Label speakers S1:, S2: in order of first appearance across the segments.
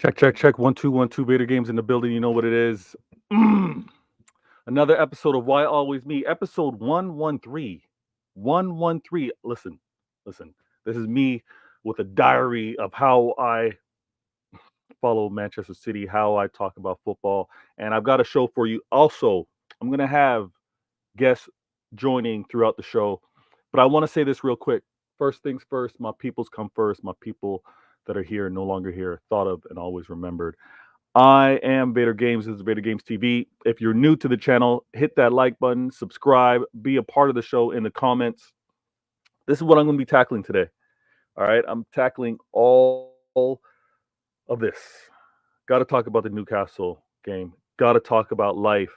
S1: Check, check, check. 1 2 1 2 Vader Games in the building. You know what it is. Another episode of Why Always Me. Episode 113. 113. Listen, listen. This is me with a diary of how I follow Manchester City, how I talk about football. And I've got a show for you. Also, I'm going to have guests joining throughout the show. But I want to say this real quick. First things first, my peoples come first. My people that are here, no longer here, thought of and always remembered. I am Vader Games. This is Vader Games TV. If you're new to the channel, hit that like button, subscribe, be a part of the show in the comments. This is what I'm going to be tackling today. All right. I'm tackling all of this. Got to talk about the Newcastle game. Got to talk about life.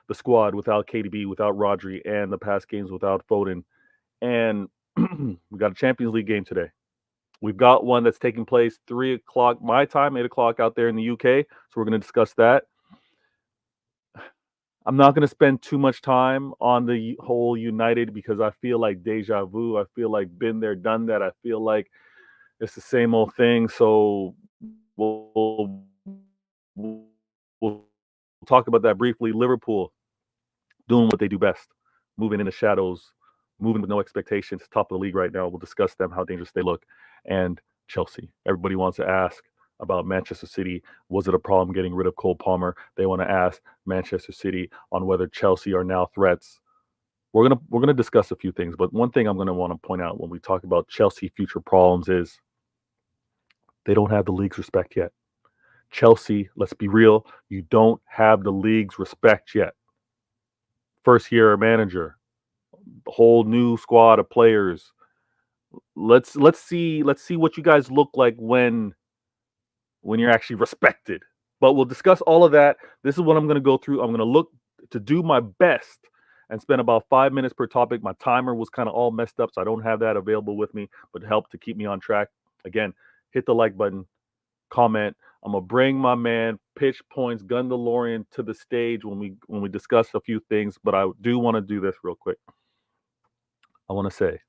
S1: The squad without KDB, without Rodri, and the past games without Foden. And we got a Champions League game today. We've got one that's taking place 3 o'clock my time, 8 o'clock out there in the UK. So we're going to discuss that. I'm not going to spend too much time on the whole United because I feel like deja vu. I feel like been there, done that. I feel like it's the same old thing. So we'll talk about that briefly. Liverpool doing what they do best, moving in the shadows, moving with no expectations, top of the league right now. We'll discuss them, how dangerous they look. And Chelsea. Everybody wants to ask about Manchester City. Was it a problem getting rid of Cole Palmer? They want to ask Manchester City on whether Chelsea are now threats. We're gonna discuss a few things, but one thing I'm gonna want to point out when we talk about Chelsea future problems is they don't have the league's respect yet. Chelsea, let's be real, you don't have the league's respect yet. First year manager, whole new squad of players. Let's see what you guys look like when you're actually respected. But we'll discuss all of that. This is what I'm going to go through. I'm going to look to do my best and spend about 5 minutes per topic. My timer was kind of all messed up, so I don't have that available with me, but help to keep me on track. Again, hit the like button, comment. I'm going to bring my man Pitch Points Gun DeLorean to the stage when we discuss a few things, but I do want to do this real quick. I want to say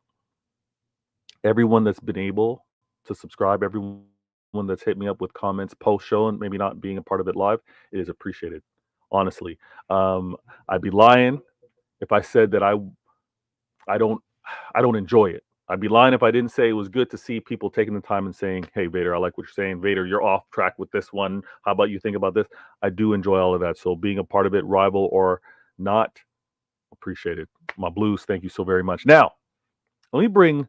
S1: everyone that's been able to subscribe, everyone that's hit me up with comments post show and maybe not being a part of it live, it is appreciated. Honestly, I'd be lying if I said that I don't enjoy it. I'd be lying if I didn't say it was good to see people taking the time and saying, "Hey, Vader, I like what you're saying. Vader, you're off track with this one. How about you think about this?" I do enjoy all of that. So being a part of it, rival or not, appreciate it. My Blues, thank you so very much. Now, let me bring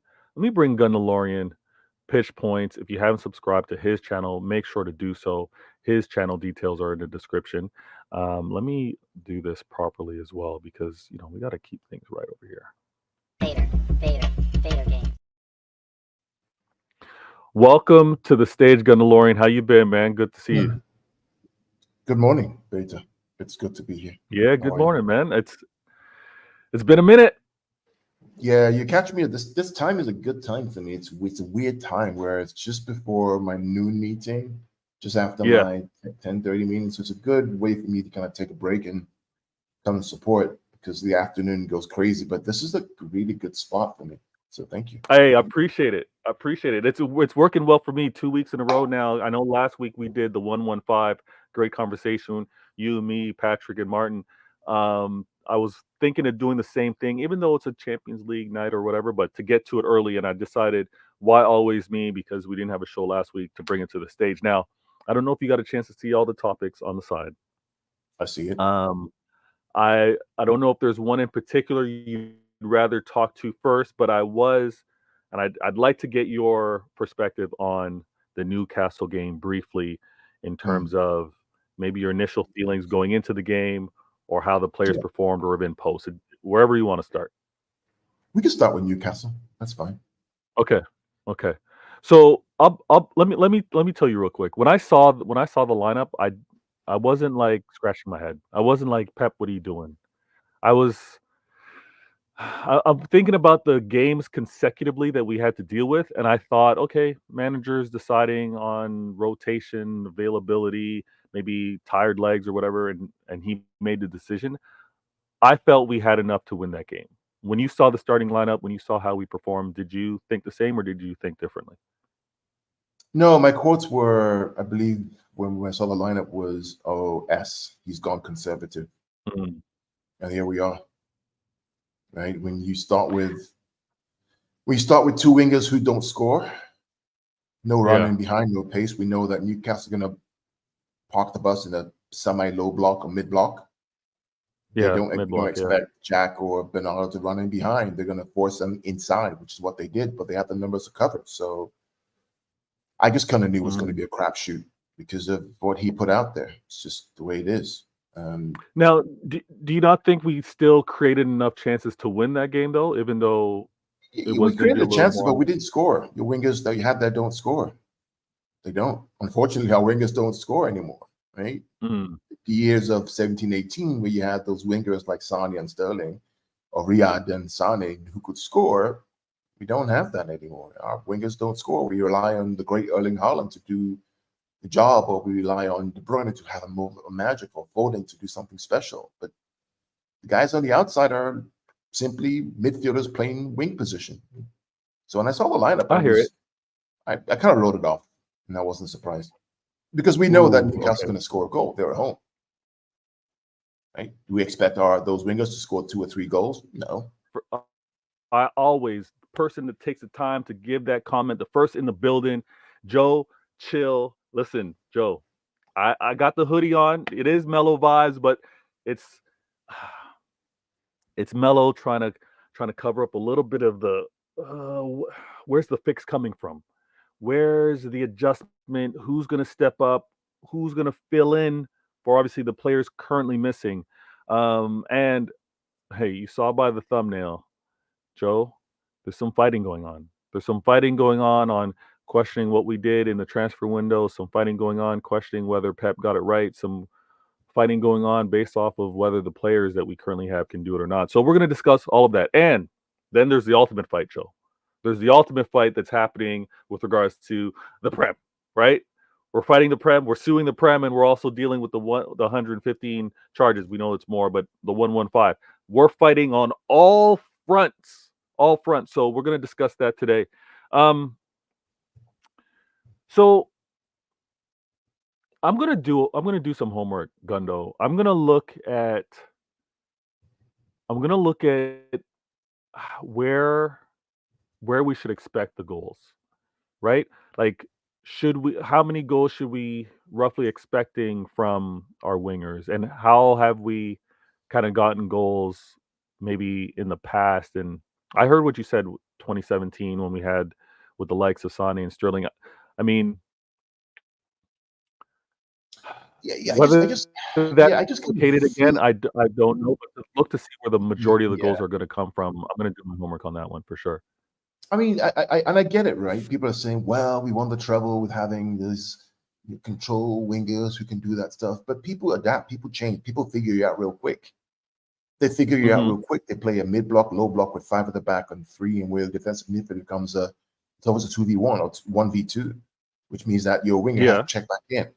S1: Gun DeLorean Pitch Points. If you haven't subscribed to his channel, make sure to do so. His channel details are in the description. Let me do this properly as well because we got to keep things right over here. Vader game. Welcome to the stage, Gun DeLorean. How you been, man? Good to see you.
S2: Good morning, Beta. It's good to be here.
S1: Yeah, good morning, man. It's been a minute.
S2: Yeah, you catch me at this time is a good time for me. It's a weird time where it's just before my noon meeting, just after my 10:30 meeting. So it's a good way for me to kind of take a break and come and support because the afternoon goes crazy. But this is a really good spot for me. So thank you.
S1: Hey, I appreciate it. It's working well for me 2 weeks in a row now. I know last week we did the 115, great conversation, you, me, Patrick, and Martin. I was thinking of doing the same thing, even though it's a Champions League night or whatever, but to get to it early. And I decided, why always me? Because we didn't have a show last week to bring it to the stage. Now, I don't know if you got a chance to see all the topics on the side.
S2: I see it.
S1: I don't know if there's one in particular you'd rather talk to first, but I'd like to get your perspective on the Newcastle game briefly in terms of maybe your initial feelings going into the game, or how the players performed, or have been posted, wherever you want to start.
S2: We can start with Newcastle. That's fine.
S1: Okay. So let me tell you real quick. When I saw the lineup, I wasn't like scratching my head. I wasn't like, Pep, what are you doing? I'm thinking about the games consecutively that we had to deal with, and I thought, okay, managers deciding on rotation, availability, maybe tired legs or whatever, and he made the decision. I felt we had enough to win that game. When you saw the starting lineup, when you saw how we performed, did you think the same or did you think differently?
S2: No, my quotes were, I believe, when I saw the lineup was, oh, S, he's gone conservative.
S1: Mm.
S2: And here we are, right? When you start with two wingers who don't score, no running behind, no pace, we know that Newcastle are going to park the bus in a semi-low block or mid-block. They
S1: Yeah,
S2: don't
S1: mid-block,
S2: expect Jack or Bernardo to run in behind. They're going to force them inside, which is what they did, but they have the numbers to cover. So I just kind of knew it was going to be a crapshoot because of what he put out there. It's just the way it is.
S1: Now, do you not think we still created enough chances to win that game, though, even though it was
S2: We
S1: maybe
S2: created
S1: a
S2: the
S1: little
S2: chances,
S1: more?
S2: but we didn't score. Your wingers that you have there don't score. They don't. Unfortunately, our wingers don't score anymore, right?
S1: Mm.
S2: The years of 17-18, where you had those wingers like Sane and Sterling, or Riyad and Sane, who could score, we don't have that anymore. Our wingers don't score. We rely on the great Erling Haaland to do the job, or we rely on De Bruyne to have a magic, or Foden to do something special. But the guys on the outside are simply midfielders playing wing position. So when I saw the lineup,
S1: I hear it.
S2: I kind of wrote it off, and I wasn't surprised because we know that
S1: Ooh,
S2: Newcastle's
S1: okay.
S2: going to score a goal. They're at home, right? Do we expect those wingers to score 2 or 3 goals? No.
S1: I always, the person that takes the time to give that comment, the first in the building, Joe, chill. Listen, Joe, I got the hoodie on. It is mellow vibes, but it's mellow, trying to cover up a little bit of the where's the fix coming from? Where's the adjustment? Who's going to step up? Who's going to fill in for obviously the players currently missing? And hey, you saw by the thumbnail, Joe, there's some fighting going on. There's some fighting going on questioning what we did in the transfer window, some fighting going on questioning whether Pep got it right, some fighting going on based off of whether the players that we currently have can do it or not. So we're going to discuss all of that. And then there's the ultimate fight, Joe. There's the ultimate fight that's happening with regards to the Prem, right? We're fighting the Prem, we're suing the Prem, and we're also dealing with the 115 charges. We know it's more, but the 115. We're fighting on all fronts, all fronts. So we're going to discuss that today. So I'm gonna do some homework, Gundo. I'm gonna look at where we should expect the goals, right? Like, how many goals should we roughly expecting from our wingers, and how have we kind of gotten goals maybe in the past? And I heard what you said 2017 when we had with the likes of Sane and Sterling. I mean,
S2: Yeah.
S1: whether that's
S2: I just kind of
S1: replicated again,
S2: feel.
S1: I don't know, but just look to see where the majority of the
S2: Yeah.
S1: goals are gonna come from. I'm gonna do my homework on that one for sure.
S2: I mean, I get it, right? People are saying, well, we won the treble with having this control wingers who can do that stuff. But people adapt, people change, people figure you out real quick. They figure you out
S1: Mhm.
S2: real quick. They play a mid block, low block with 5 at the back and 3, and where the defensive midfield becomes it's always a 2v1 or 1v2, which means that your winger has to
S1: Yeah.
S2: check back in.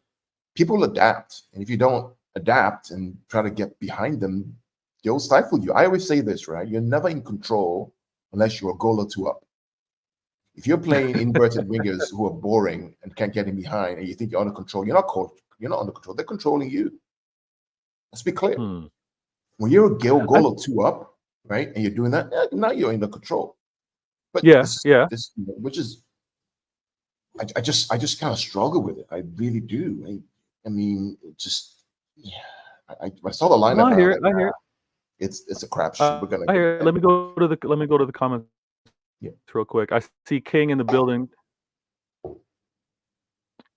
S2: People adapt, and if you don't adapt and try to get behind them, they'll stifle you. I always say this, right? You're never in control unless you're a goal or 2 up. If you're playing inverted wingers who are boring and can't get in behind, and you think you're under control, you're not under control. They're controlling you. Let's be clear.
S1: Hmm.
S2: When you're a
S1: I
S2: goal or 2 up, right, and you're doing that, now you're under control. But
S1: Yeah, yeah.
S2: which is, I just kind of struggle with it. I really do. I mean, it just, yeah. I saw the
S1: No,
S2: lineup
S1: I
S2: and I
S1: hear
S2: was
S1: it,
S2: like,
S1: I hear it.
S2: it's a crapshoot. We're gonna
S1: I
S2: get
S1: hear it.
S2: that.
S1: Let me go to the comments
S2: Yeah.
S1: real quick. I see King in the building.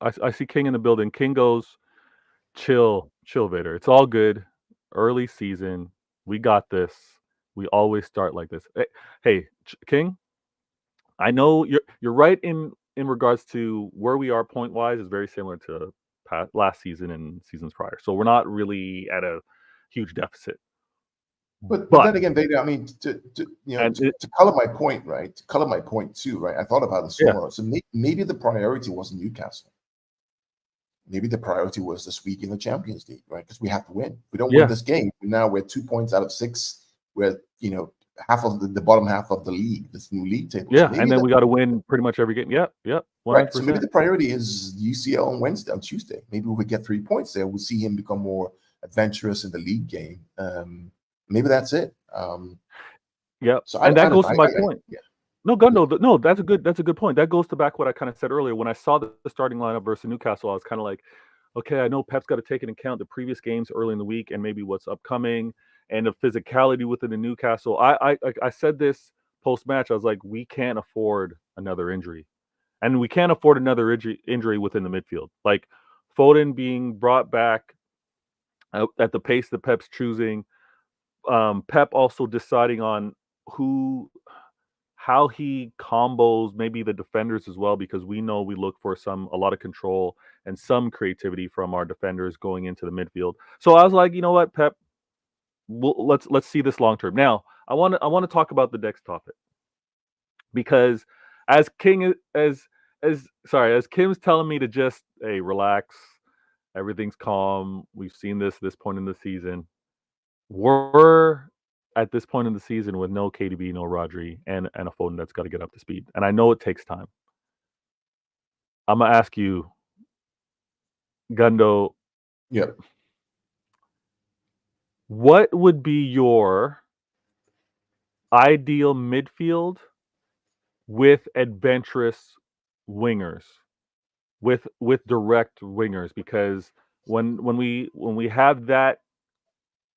S1: I see King in the building. King goes, chill, Vader. It's all good. Early season. We got this. We always start like this. Hey, King, I know you're right in regards to where we are point wise is very similar to last season and seasons prior. So we're not really at a huge deficit.
S2: But
S1: But
S2: then again, Vader, I mean,
S1: and it,
S2: to color my point, right? To color my point too, right? I thought about this
S1: yeah,
S2: more. So maybe the priority wasn't Newcastle. Maybe the priority was this week in the Champions League, right? Because we have to win. If we don't win
S1: yeah,
S2: this game, now we're 2 points out of 6. We're half of the bottom half of the league, this new league table.
S1: Yeah,
S2: So
S1: and then we got to win pretty much every game. Yep, 100%.
S2: right. So maybe the priority is UCL on Tuesday. Maybe we get 3 points there. We'll see him become more adventurous in the league game. Maybe that's it.
S1: Yep,
S2: So
S1: and that goes to my point.
S2: Yeah.
S1: No, Gundo, no, that's a good point. That goes to back what I kind of said earlier. When I saw the starting lineup versus Newcastle, I was kind of like, okay, I know Pep's got to take into account the previous games early in the week and maybe what's upcoming and the physicality within the Newcastle. I said this post match. I was like, we can't afford another injury, and we can't afford another injury within the midfield. Like Foden being brought back at the pace that Pep's choosing. Pep also deciding on how he combos maybe the defenders as well, because we know we look for a lot of control and some creativity from our defenders going into the midfield. So I was like, you know what, Pep, let's see this long term. Now I want to talk about the next topic, because as Kim's telling me to just, hey, relax, everything's calm. We've seen this point in the season. We're at this point in the season with no KDB, no Rodri, and a Foden that's got to get up to speed. And I know it takes time. I'm gonna ask you, Gundo.
S2: Yep.
S1: What would be your ideal midfield with adventurous wingers, with direct wingers? Because when we have that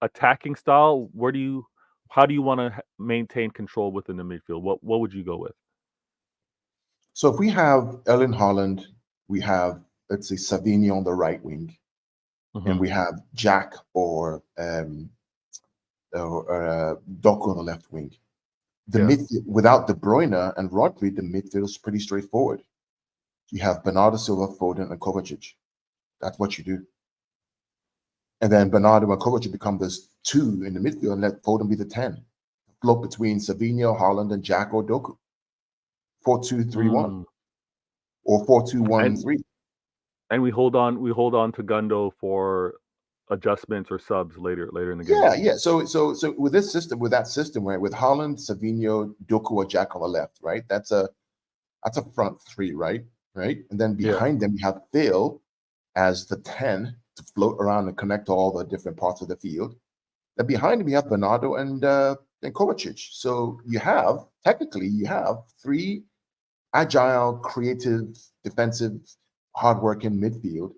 S1: attacking style, how do you want to maintain control within the midfield? What would you go with?
S2: So if we have Erling Haaland, we have, let's say, Savinho on the right wing, and we have Jack or Doku on the left wing. The midfield, without De Bruyne and Rodri, the midfield is pretty straightforward. You have Bernardo Silva, Foden, and Kovacic. That's what you do. And then Bernardo and Kovacic become this 2 in the midfield and let Foden be the 10. Float between Savinho, Haaland, and Jack or Doku. 4-2-3-1 or 4-2-1-3.
S1: And we hold on to Gundo for adjustments or subs later in the game.
S2: Yeah. So with that system, right, with Haaland, Savinho, Doku, or Jack on the left, right? That's a front 3, right? And then behind them you have Phil as the 10 to float around and connect all the different parts of the field. Then behind him you have Bernardo and Kovacic. So you have 3 agile, creative, defensive, hardworking midfield.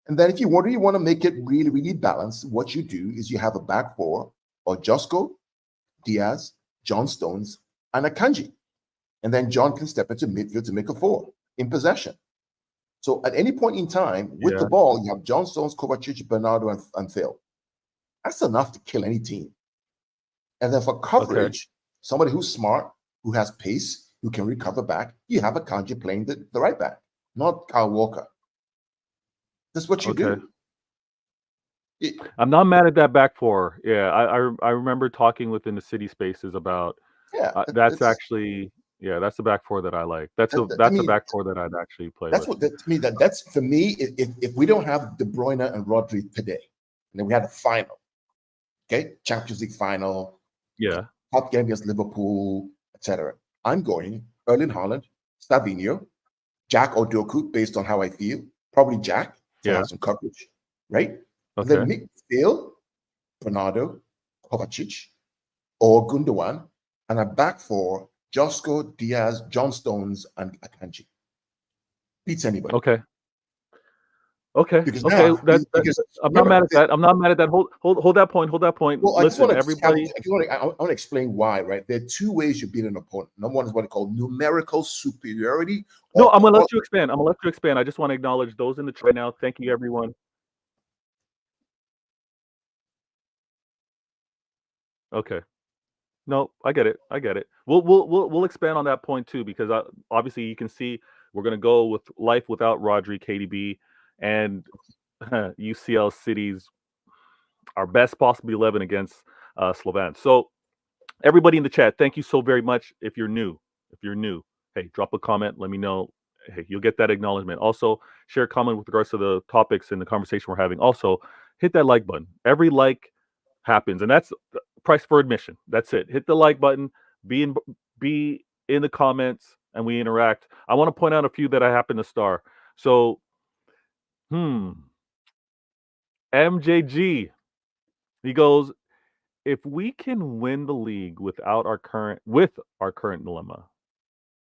S2: And then if you want to make it really, really balanced, what you do is you have a back 4 or Josko, Diaz, John Stones, and Akanji. And then John can step into midfield to make a 4 in possession. So at any point in time, with the ball, you have John Stones, Kovacic, Bernardo, and Phil. That's enough to kill any team. And then for coverage, somebody who's smart, who has pace, who can recover back, you have Akanji playing the right back, not Kyle Walker. That's what you do.
S1: I'm not mad at that back 4. Yeah, I remember talking within the city spaces about that's actually that's the back 4 that I like. That's a back 4 that I'd actually play with.
S2: That's for me. If we don't have De Bruyne and Rodri today, and then we had a final, Champions League final, top game against Liverpool, etc. I'm going Erling Haaland, Savinho, Jack or Doku based on how I feel. Probably Jack to have some coverage, right? And then midfield, Bernardo, Kovacic, or Gundogan, and a back 4, Josko, Diaz, John Stones, and Akanji. Beats anybody.
S1: Okay. I'm not mad at that. I'm not mad at that. Hold that point.
S2: Well,
S1: Listen,
S2: I want to explain why, right? There are 2 ways you beat an opponent. Number 1 is what I call numerical superiority.
S1: No, I'm gonna let you expand. I just want to acknowledge those in the chat now. Thank you, everyone. Okay. No, I get it. We'll expand on that point too, because obviously you can see we're gonna go with life without Rodri, KDB, and UCL City's our best possible 11 against Slovan. So everybody in the chat, thank you so very much. If you're new, hey, drop a comment. Let me know. Hey, you'll get that acknowledgement. Also, share a comment with regards to the topics and the conversation we're having. Also, hit that like button. Every like happens, and that's price for admission. That's it. Hit the like button. Be in the comments, and we interact. I want to point out a few that I happen to star. So, MJG. He goes, if we can win the league with our current dilemma,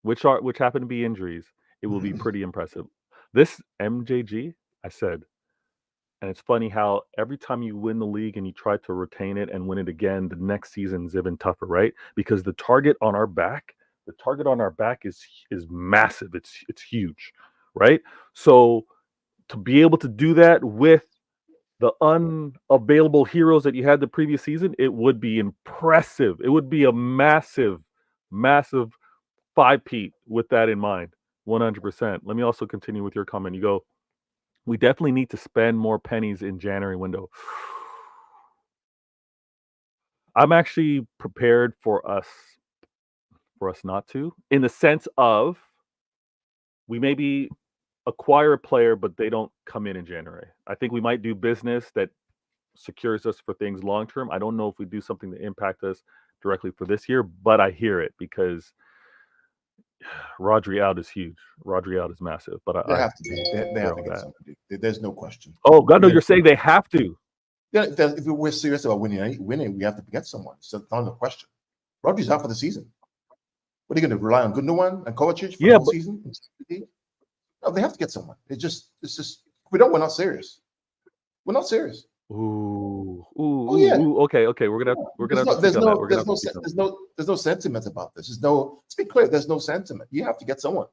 S1: which happen to be injuries, it will be pretty impressive. This MJG, I said, and it's funny how every time you win the league and you try to retain it and win it again, the next season's even tougher, right? Because the target on our back is massive. It's huge, right? So to be able to do that with the unavailable heroes that you had the previous season, it would be impressive. It would be a massive, massive 5-peat with that in mind. 100%. Let me also continue with your comment. You go, we definitely need to spend more pennies in January window. I'm actually prepared for us not to, in the sense of we maybe acquire a player, but they don't come in January. I think we might do business that secures us for things long term. I don't know if we do something to impact us directly for this year, but I hear it because Rodri out is huge. Rodri out is massive. But
S2: They have to be. They have to
S1: that.
S2: get somebody. There's no question.
S1: Oh God, no! You're saying they have to.
S2: Yeah, if we're serious about winning, we have to get someone. So not a question. Rodri's out for the season. What are you going to rely on Gundogan and Kovacic for the whole season? No, they have to get someone. It's just we're not serious. We're not serious.
S1: Ooh,
S2: yeah.
S1: Okay. We're gonna have to
S2: there's no sentiment about this. Let's be clear, there's no sentiment. You have to get someone.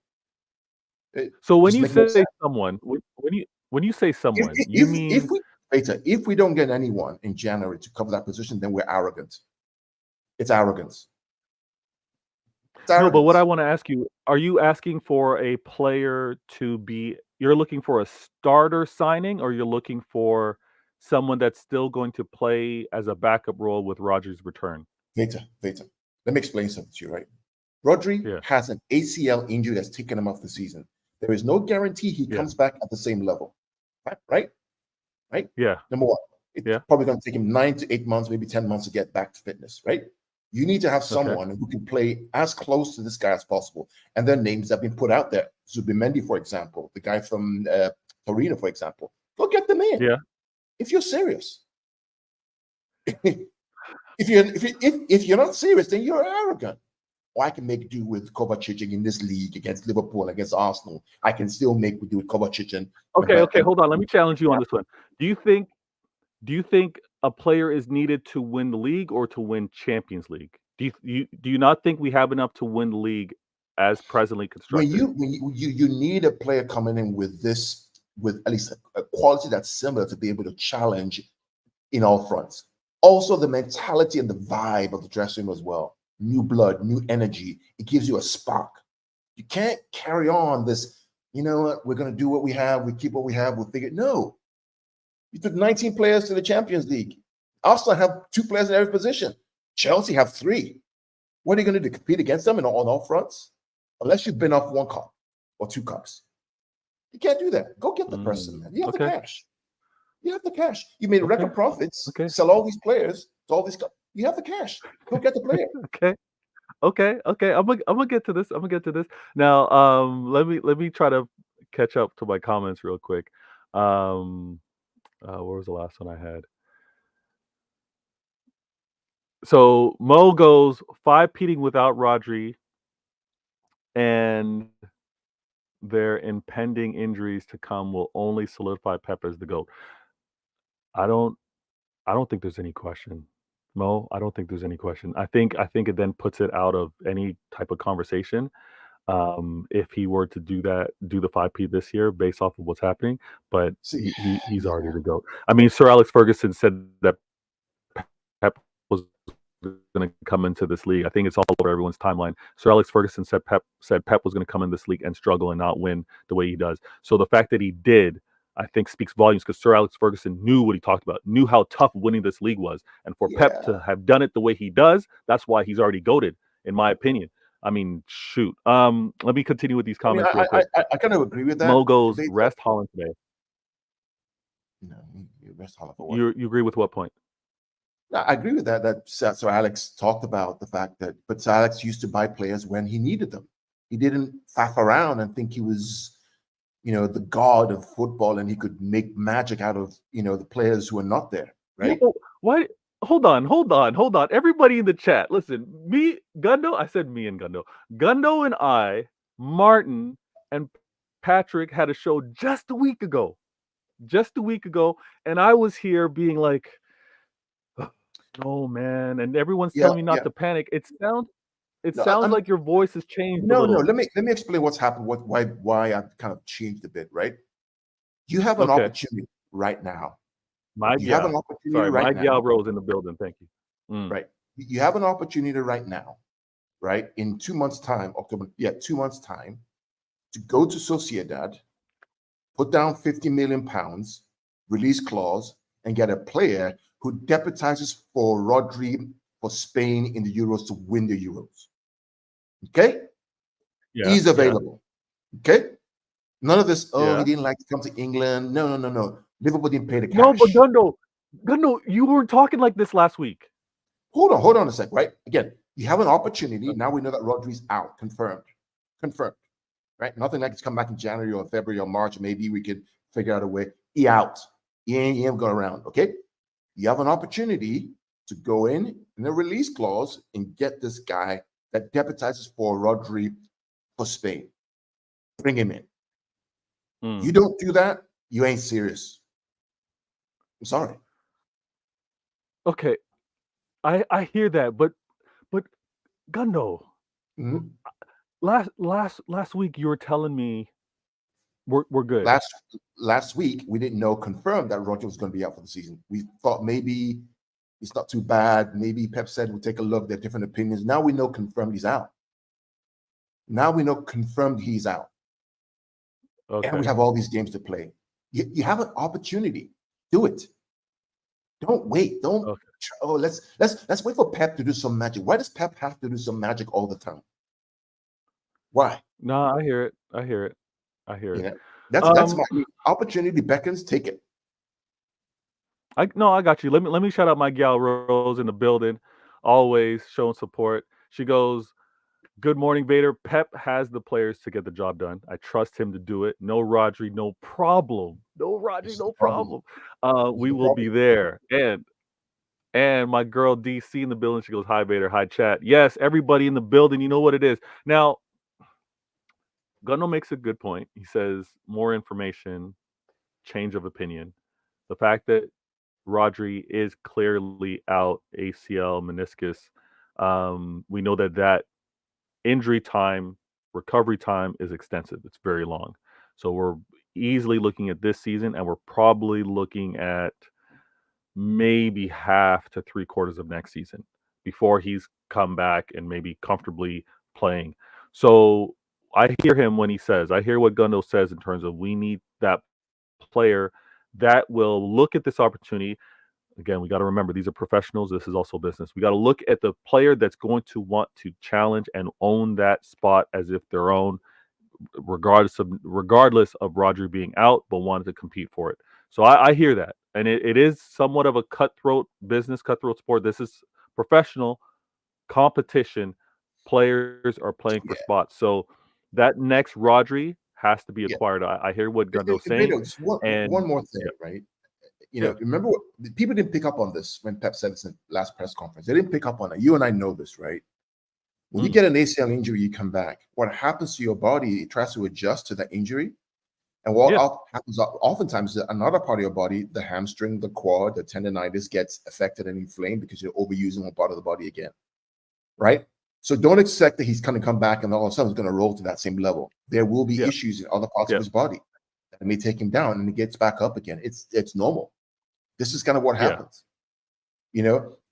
S1: So when you say someone, when you say someone, you mean
S2: if we don't get anyone in January to cover that position, then we're arrogant. It's arrogance.
S1: No, but what I want to ask you, are you asking for a player to be, you're looking for a starter signing, or you're looking for someone that's still going to play as a backup role with Rodri's return?
S2: Veta. Let me explain something to you, right? Rodri has an ACL injury that's taken him off the season. There is no guarantee he comes back at the same level. Right?
S1: Yeah.
S2: Number one, it's probably going to take him 9 to 8 months, maybe 10 months to get back to fitness, right? You need to have someone who can play as close to this guy as possible. And their names have been put out there. Zubimendi, for example, the guy from Torino, for example. Go get them in.
S1: Yeah.
S2: If you're serious. if you're not serious, then you're arrogant. Or I can make do with Kovacic in this league against Liverpool, against Arsenal. I can still make do with Kovacic and
S1: Okay, hold on. Let me challenge you on this one. Do you think a player is needed to win the league or to win Champions League? Do you not think we have enough to win the league as presently constructed?
S2: When you need a player coming in with at least a quality that's similar to be able to challenge in all fronts. Also, the mentality and the vibe of the dressing room as well. New blood, new energy. It gives you a spark. You can't carry on this, you know what, we're going to do what we have, we keep what we have, we'll figure. No. You took 19 players to the Champions League. Arsenal have 2 players in every position. Chelsea have 3. What are you going to do? Compete against them on all fronts? Unless you've been off 1 cup or 2 cups. You can't do that. Go get the person, man. You have the cash. You have the cash. You made record profits. Sell all these players to all these cups. You have the cash. Go get the player.
S1: Okay. I'm gonna get to this. Now, let me try to catch up to my comments real quick. Where was the last one I had? So Mo goes 5-peating without Rodri, and their impending injuries to come will only solidify Pep as the GOAT. I don't think there's any question. Mo, I don't think there's any question. I think it then puts it out of any type of conversation if he were to do the 5-peat this year based off of what's happening. But he's already the GOAT. I mean, Sir Alex Ferguson said that Pep was going to come into this league. I think it's all over everyone's timeline. Sir Alex Ferguson said Pep was going to come in this league and struggle and not win the way he does. So the fact that he did, I think, speaks volumes, because Sir Alex Ferguson knew what he talked about, knew how tough winning this league was. And for Pep to have done it the way he does, that's why he's already GOATed, in my opinion. I mean, shoot. Let me continue with these comments real quick.
S2: I kind of agree with that.
S1: Mo goes, rest Haaland today.
S2: No, you rest Haaland for what?
S1: You agree with what point?
S2: I agree with that. That Sir Alex talked about the fact that, but Sir Alex used to buy players when he needed them. He didn't faff around and think he was, the god of football and he could make magic out of, the players who are not there, right?
S1: Why? Hold on. Everybody in the chat, listen. Gundo, I said me and Gundo. Gundo and I, Martin and Patrick had a show just a week ago. And I was here being like, "Oh man," and everyone's
S2: Yeah,
S1: telling me not
S2: yeah.
S1: to panic. It sounds
S2: No,
S1: like your voice has changed a
S2: no.
S1: little.
S2: Let me explain what's happened. Why I've kind of changed a bit, right? You have an
S1: Okay.
S2: opportunity right now.
S1: My
S2: You have an
S1: gal.
S2: opportunity
S1: Sorry, my
S2: right
S1: gal
S2: now,
S1: Rose in the building. Thank you.
S2: right? You have an opportunity right now, right? In 2 months' time, 2 months' time, to go to Sociedad, put down 50 million pounds, release clause, and get a player who deputizes for Rodri for Spain in the Euros to win the Euros. Okay?
S1: Yeah.
S2: He's available. Okay? None of this,
S1: Yeah.
S2: he didn't like to come to England. No. Liverpool didn't pay the cash.
S1: No, but Gundo, you weren't talking like this last week.
S2: Hold on a sec, right? Again, you have an opportunity. Now we know that Rodri's out, confirmed, right? Nothing like it's come back in January or February or March. Maybe we could figure out a way. He out. He ain't going around, okay? You have an opportunity to go in a release clause and get this guy that deputizes for Rodri for Spain. Bring him in. You don't do that, you ain't serious. I'm sorry.
S1: Okay, I hear that, but Gundo, last week you were telling me we're good.
S2: Last week we didn't know confirmed that Rodri was going to be out for the season. We thought maybe it's not too bad. Maybe Pep said we'll take a look. There are different opinions. Now we know confirmed he's out.
S1: Okay.
S2: And we have all these games to play. You have an opportunity. Do it. Don't wait. Don't.
S1: Okay.
S2: Oh, let's wait for Pep to do some magic. Why does Pep have to do some magic all the time? Why?
S1: No, I hear it.
S2: Yeah, that's my opportunity. Beckons, take it.
S1: I got you. Let me shout out my gal Rose in the building, always showing support. She goes, "Good morning, Vader. Pep has the players to get the job done. I trust him to do it. No Rodri, no problem. No Rodri, no problem. We will be there." And my girl DC in the building, she goes, "Hi, Vader. Hi, chat." Yes, everybody in the building, you know what it is. Now, Gunno makes a good point. He says more information, change of opinion. The fact that Rodri is clearly out ACL, meniscus. We know that injury time, recovery time is extensive. It's very long. So we're easily looking at this season, and we're probably looking at maybe half to 3/4 of next season before he's come back and maybe comfortably playing. So I hear him when he says, I hear what Gundo says in terms of we need that player that will look at this opportunity. Again, we got to remember these are professionals. This is also business. We got to look at the player that's going to want to challenge and own that spot as if their own, regardless of Rodri being out, but wanted to compete for it. So I hear that, and it is somewhat of a cutthroat business, cutthroat sport. This is professional competition. Players are playing for spots. So that next Rodri has to be acquired. I hear what Gundo's saying.
S2: One more thing, right? Remember what people didn't pick up on this when Pep said this in the last press conference. They didn't pick up on it. You and I know this, right? When you get an ACL injury, you come back. What happens to your body? It tries to adjust to that injury. And what happens oftentimes, another part of your body, the hamstring, the quad, the tendonitis gets affected and inflamed because you're overusing one part of the body again, right? So don't expect that he's going to come back and all of a sudden he's going to roll to that same level. There will be issues in other parts of his body that may take him down, and he gets back up again. It's normal. This is kind of what happens.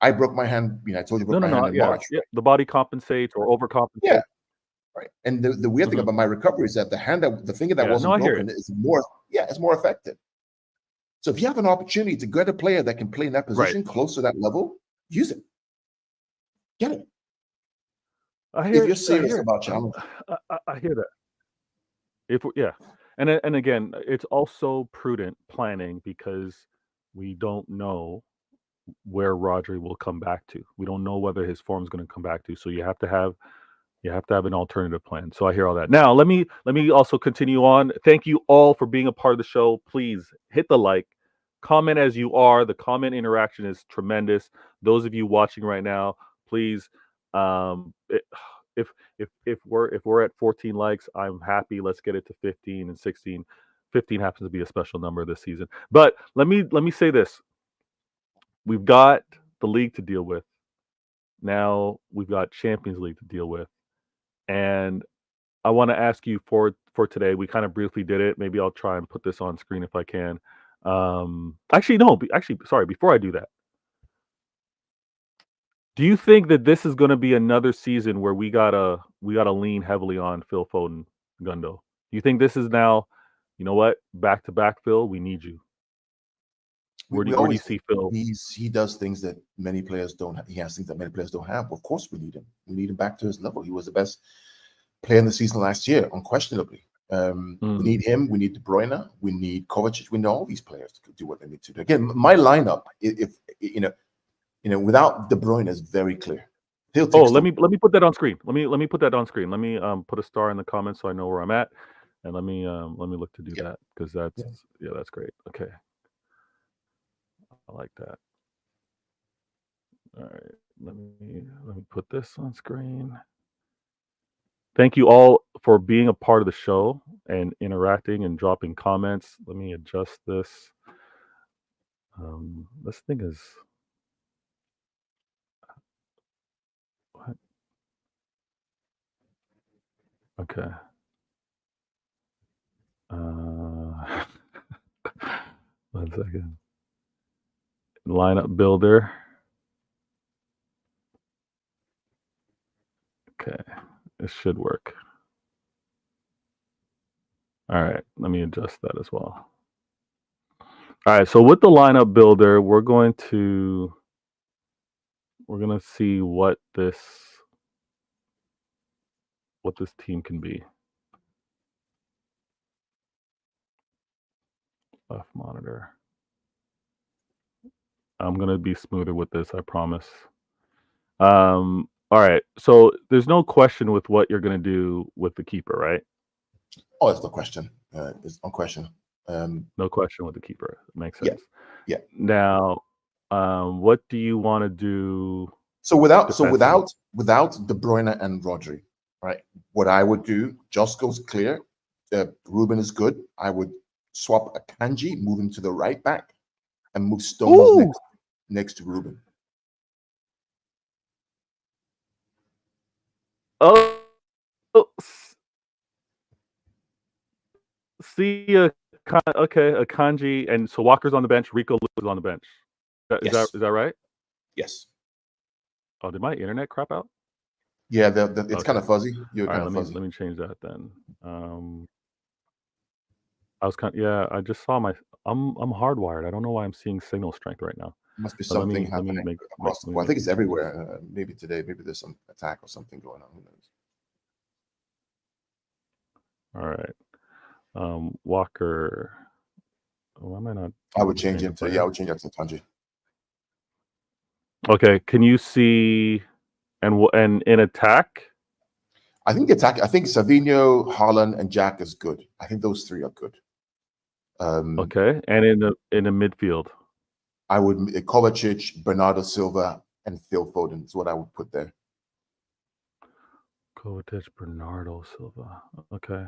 S2: I broke my hand. I told you I broke my hand in March.
S1: Yeah. Right? The body compensates or overcompensates.
S2: Yeah. Right. And the weird thing about my recovery is that the finger that wasn't broken is more affected. So if you have an opportunity to get a player that can play in that position close to that level, use it. Get it. If you're serious about challenge.
S1: I hear that. And again, it's also prudent planning because we don't know where Rodri will come back to. We don't know whether his form is going to come back to. So you have to have an alternative plan. So I hear all that. Now let me also continue on. Thank you all for being a part of the show. Please hit the like, comment as you are. The comment interaction is tremendous. Those of you watching right now, please, if we're at 14 likes, I'm happy. Let's get it to 15 and 16. 15 happens to be a special number this season. But let me say this. We've got the league to deal with. Now we've got Champions League to deal with. And I want to ask you for today. We kind of briefly did it. Maybe I'll try and put this on screen if I can. Sorry. Before I do that, do you think that this is going to be another season where we gotta lean heavily on Phil Foden, Gundo? Do you think this is now, you know what, back to back, Phil? We need you. Where do you see Phil?
S2: He does things that many players don't. He has things that many players don't have. Of course, we need him. We need him back to his level. He was the best player in the season last year, unquestionably. We need him. We need De Bruyne. We need Kovacic. We need all these players to do what they need to do. Again, my lineup, if without De Bruyne, is very clear.
S1: Let me put that on screen. Let me put that on screen. Let me put a star in the comments so I know where I'm at, and let me look to do that, because that's great. Okay, I like that. All right, let me put this on screen. Thank you all for being a part of the show and interacting and dropping comments. Let me adjust this. This thing is what? Okay. 1 second. Lineup builder. Okay, this should work. All right, let me adjust that as well. All right, so with the lineup builder, we're going to see what this team can be. Left monitor. I'm going to be smoother with this, I promise. All right, so there's no question with what you're going to do with the keeper, right?
S2: Oh, it's no question. It's no question.
S1: No question with the keeper. It makes sense.
S2: Yeah.
S1: Now, what do you want to do?
S2: So without De Bruyne and Rodri, right? What I would do, Josko's clear. Ruben is good. I would swap Akanji, move him to the right back, and move Stones next to Ruben.
S1: Oh, see, Akanji, and so Walker's on the bench. Rico is on the bench. Is that right?
S2: Yes.
S1: Oh, did my internet crap out?
S2: Yeah, it's kind of fuzzy. You're kind of fuzzy.
S1: Let me change that then. I just saw I'm hardwired. I don't know why I'm seeing signal strength right now.
S2: Must be something happening across the board. I think it's everywhere. Maybe today, maybe there's some attack or something going on. Who knows?
S1: All right. Walker. Why am I not?
S2: I would change him to I would change that to Tanji.
S1: Okay. Can you see and in attack?
S2: I think Savinho, Haaland, and Jack is good. I think those three are good.
S1: Okay. And in the midfield,
S2: I would Kovacic, Bernardo Silva, and Phil Foden is what I would put there.
S1: Kovacic, Bernardo Silva. Okay.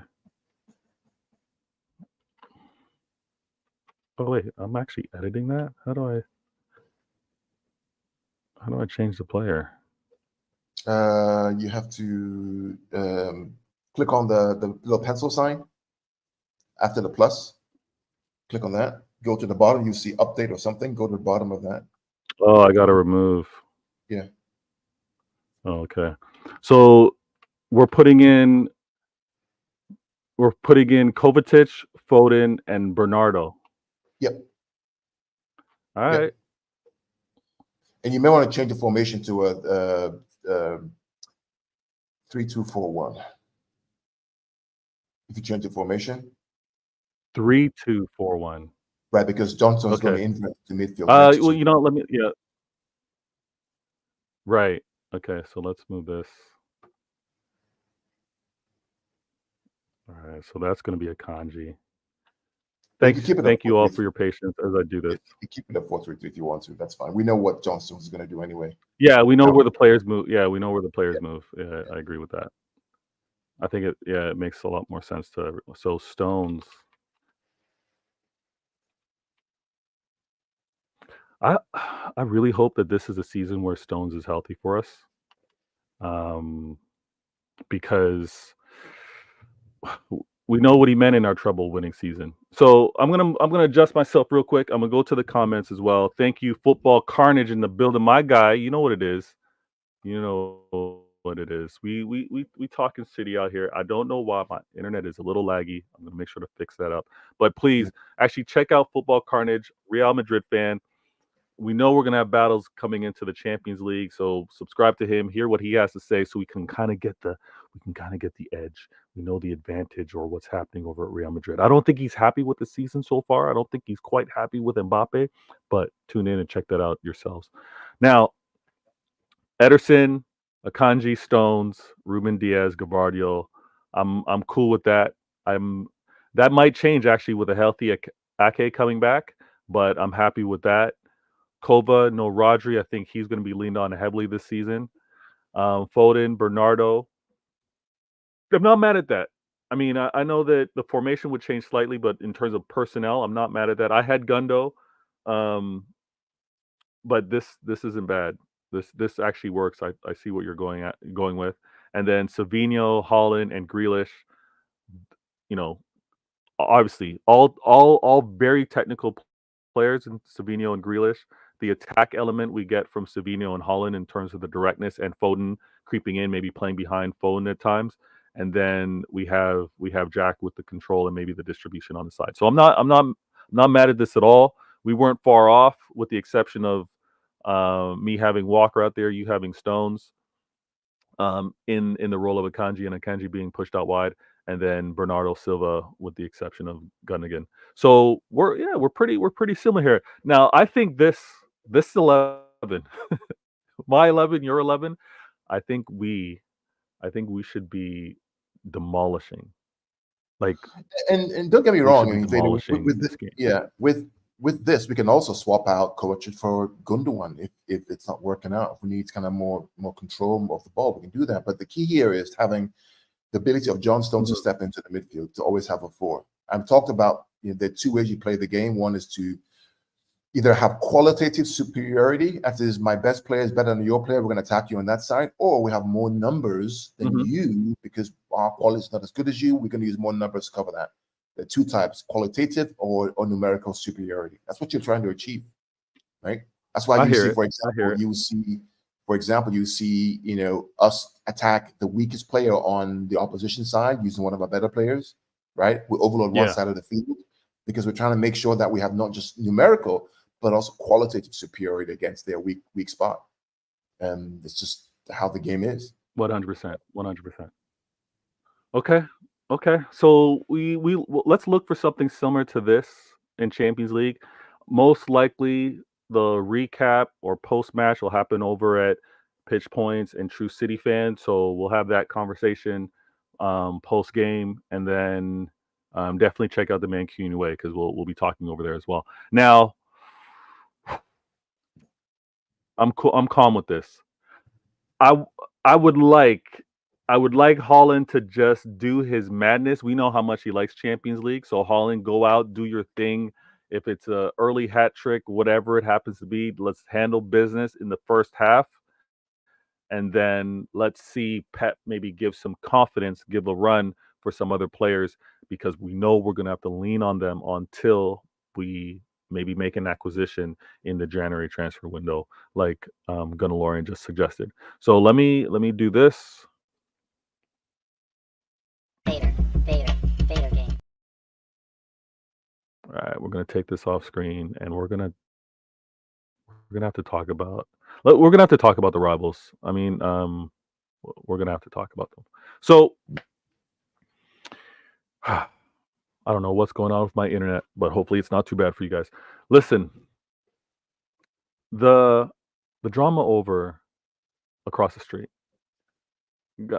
S1: Oh wait, I'm actually editing that. How do I change the player?
S2: You have to click on the little pencil sign after the plus. Click on that. Go to the bottom. You see update or something. Go to the bottom of that.
S1: Oh, I got to remove.
S2: Yeah.
S1: Oh, okay. So we're putting in Kovacic, Foden, and Bernardo.
S2: Yep.
S1: All right.
S2: Yep. And you may want to change the formation to a 3-2-4-1. If you change the formation.
S1: 3-2-4-1.
S2: Right, because Johnson's going to invert to midfield.
S1: Well, let me. Yeah. Right. Okay, so let's move this. All right, so that's going to be a kanji.
S2: You can keep it
S1: Thank
S2: at
S1: you all
S2: 4-3-3.
S1: for your patience as I do this.
S2: You keep it at 4-3-3 if you want to. That's fine. We know what John Stones is going to do anyway.
S1: Yeah, we know
S2: Now,
S1: where the players move. Yeah, we know where the players
S2: yeah.
S1: move. Yeah, I agree with that. I think it makes a lot more sense to. So Stones. I I really hope that this is a season where Stones is healthy for us. Because we know what he meant in our trouble winning season. So I'm gonna adjust myself real quick. I'm gonna go to the comments as well. Thank you, Football Carnage in the building. My guy, you know what it is. You know what it is. We talking city out here. I don't know why my internet is a little laggy. I'm gonna make sure to fix that up. But please actually check out Football Carnage, Real Madrid fan. We know we're gonna have battles coming into the Champions League, so subscribe to him, hear what he has to say, so we can kind of get the edge. We know the advantage or what's happening over at Real Madrid. I don't think he's happy with the season so far. I don't think he's quite happy with Mbappe, but tune in and check that out yourselves. Now, Ederson, Akanji, Stones, Ruben Diaz, Gavardio. I'm cool with that. That might change actually with a healthy Ake coming back, but I'm happy with that. Kova, no Rodri. I think he's going to be leaned on heavily this season. Foden, Bernardo. I'm not mad at that. I mean, I know that the formation would change slightly, but in terms of personnel, I'm not mad at that. I had Gundo, but this isn't bad. This actually works. I see what you're going with. And then Savino, Holland, and Grealish. You know, obviously all very technical players in Savino and Grealish. The attack element we get from Savino and Holland in terms of the directness, and Foden creeping in, maybe playing behind Foden at times. And then we have Jack with the control and maybe the distribution on the side. So I'm not mad at this at all. We weren't far off, with the exception of me having Walker out there, you having Stones in the role of Akanji, and Akanji being pushed out wide, and then Bernardo Silva with the exception of Gundogan. So we're pretty similar here. Now I think this 11, my 11, your 11, I think we should be demolishing. Like
S2: and don't get me
S1: we
S2: wrong.
S1: should
S2: I
S1: be
S2: mean, Vader,
S1: demolishing this game.
S2: with this, we can also swap out Kovacic for Gundogan if it's not working out. If we need kind of more control of the ball, we can do that. But the key here is having the ability of John Stones to step into the midfield, to always have a 4. I've talked about the 2 ways you play the game. One is to either have qualitative superiority, as is my best player is better than your player, we're going to attack you on that side, or we have more numbers than you because our quality is not as good as you. We're going to use more numbers to cover that. The 2 types, qualitative or numerical superiority. That's what you're trying to achieve, right? That's why you see, for example, you see, us attack the weakest player on the opposition side using one of our better players, right? We overload one side of the field because we're trying to make sure that we have not just numerical, but also qualitative superiority against their weak spot. And it's just how the game is.
S1: 100%. Okay. So let's look for something similar to this in Champions League. Most likely, the recap or post match will happen over at Pitch Points and True City Fans. So we'll have that conversation post game, and then definitely check out the Mancunian Way, because we'll be talking over there as well. Now, I'm calm with this. I would like Holland to just do his madness. We know how much he likes Champions League, so Holland, go out, do your thing. If it's a early hat trick, whatever it happens to be, let's handle business in the first half, and then let's see Pep maybe give some confidence, give a run for some other players, because we know we're going to have to lean on them until we maybe make an acquisition in the January transfer window, like Gunnelorian just suggested. So let me do this. Vader game. All right, we're gonna take this off screen, and we're gonna have to talk about the rivals. I mean, we're gonna have to talk about them. So I don't know what's going on with my internet, but hopefully it's not too bad for you guys. Listen, the drama over across the street.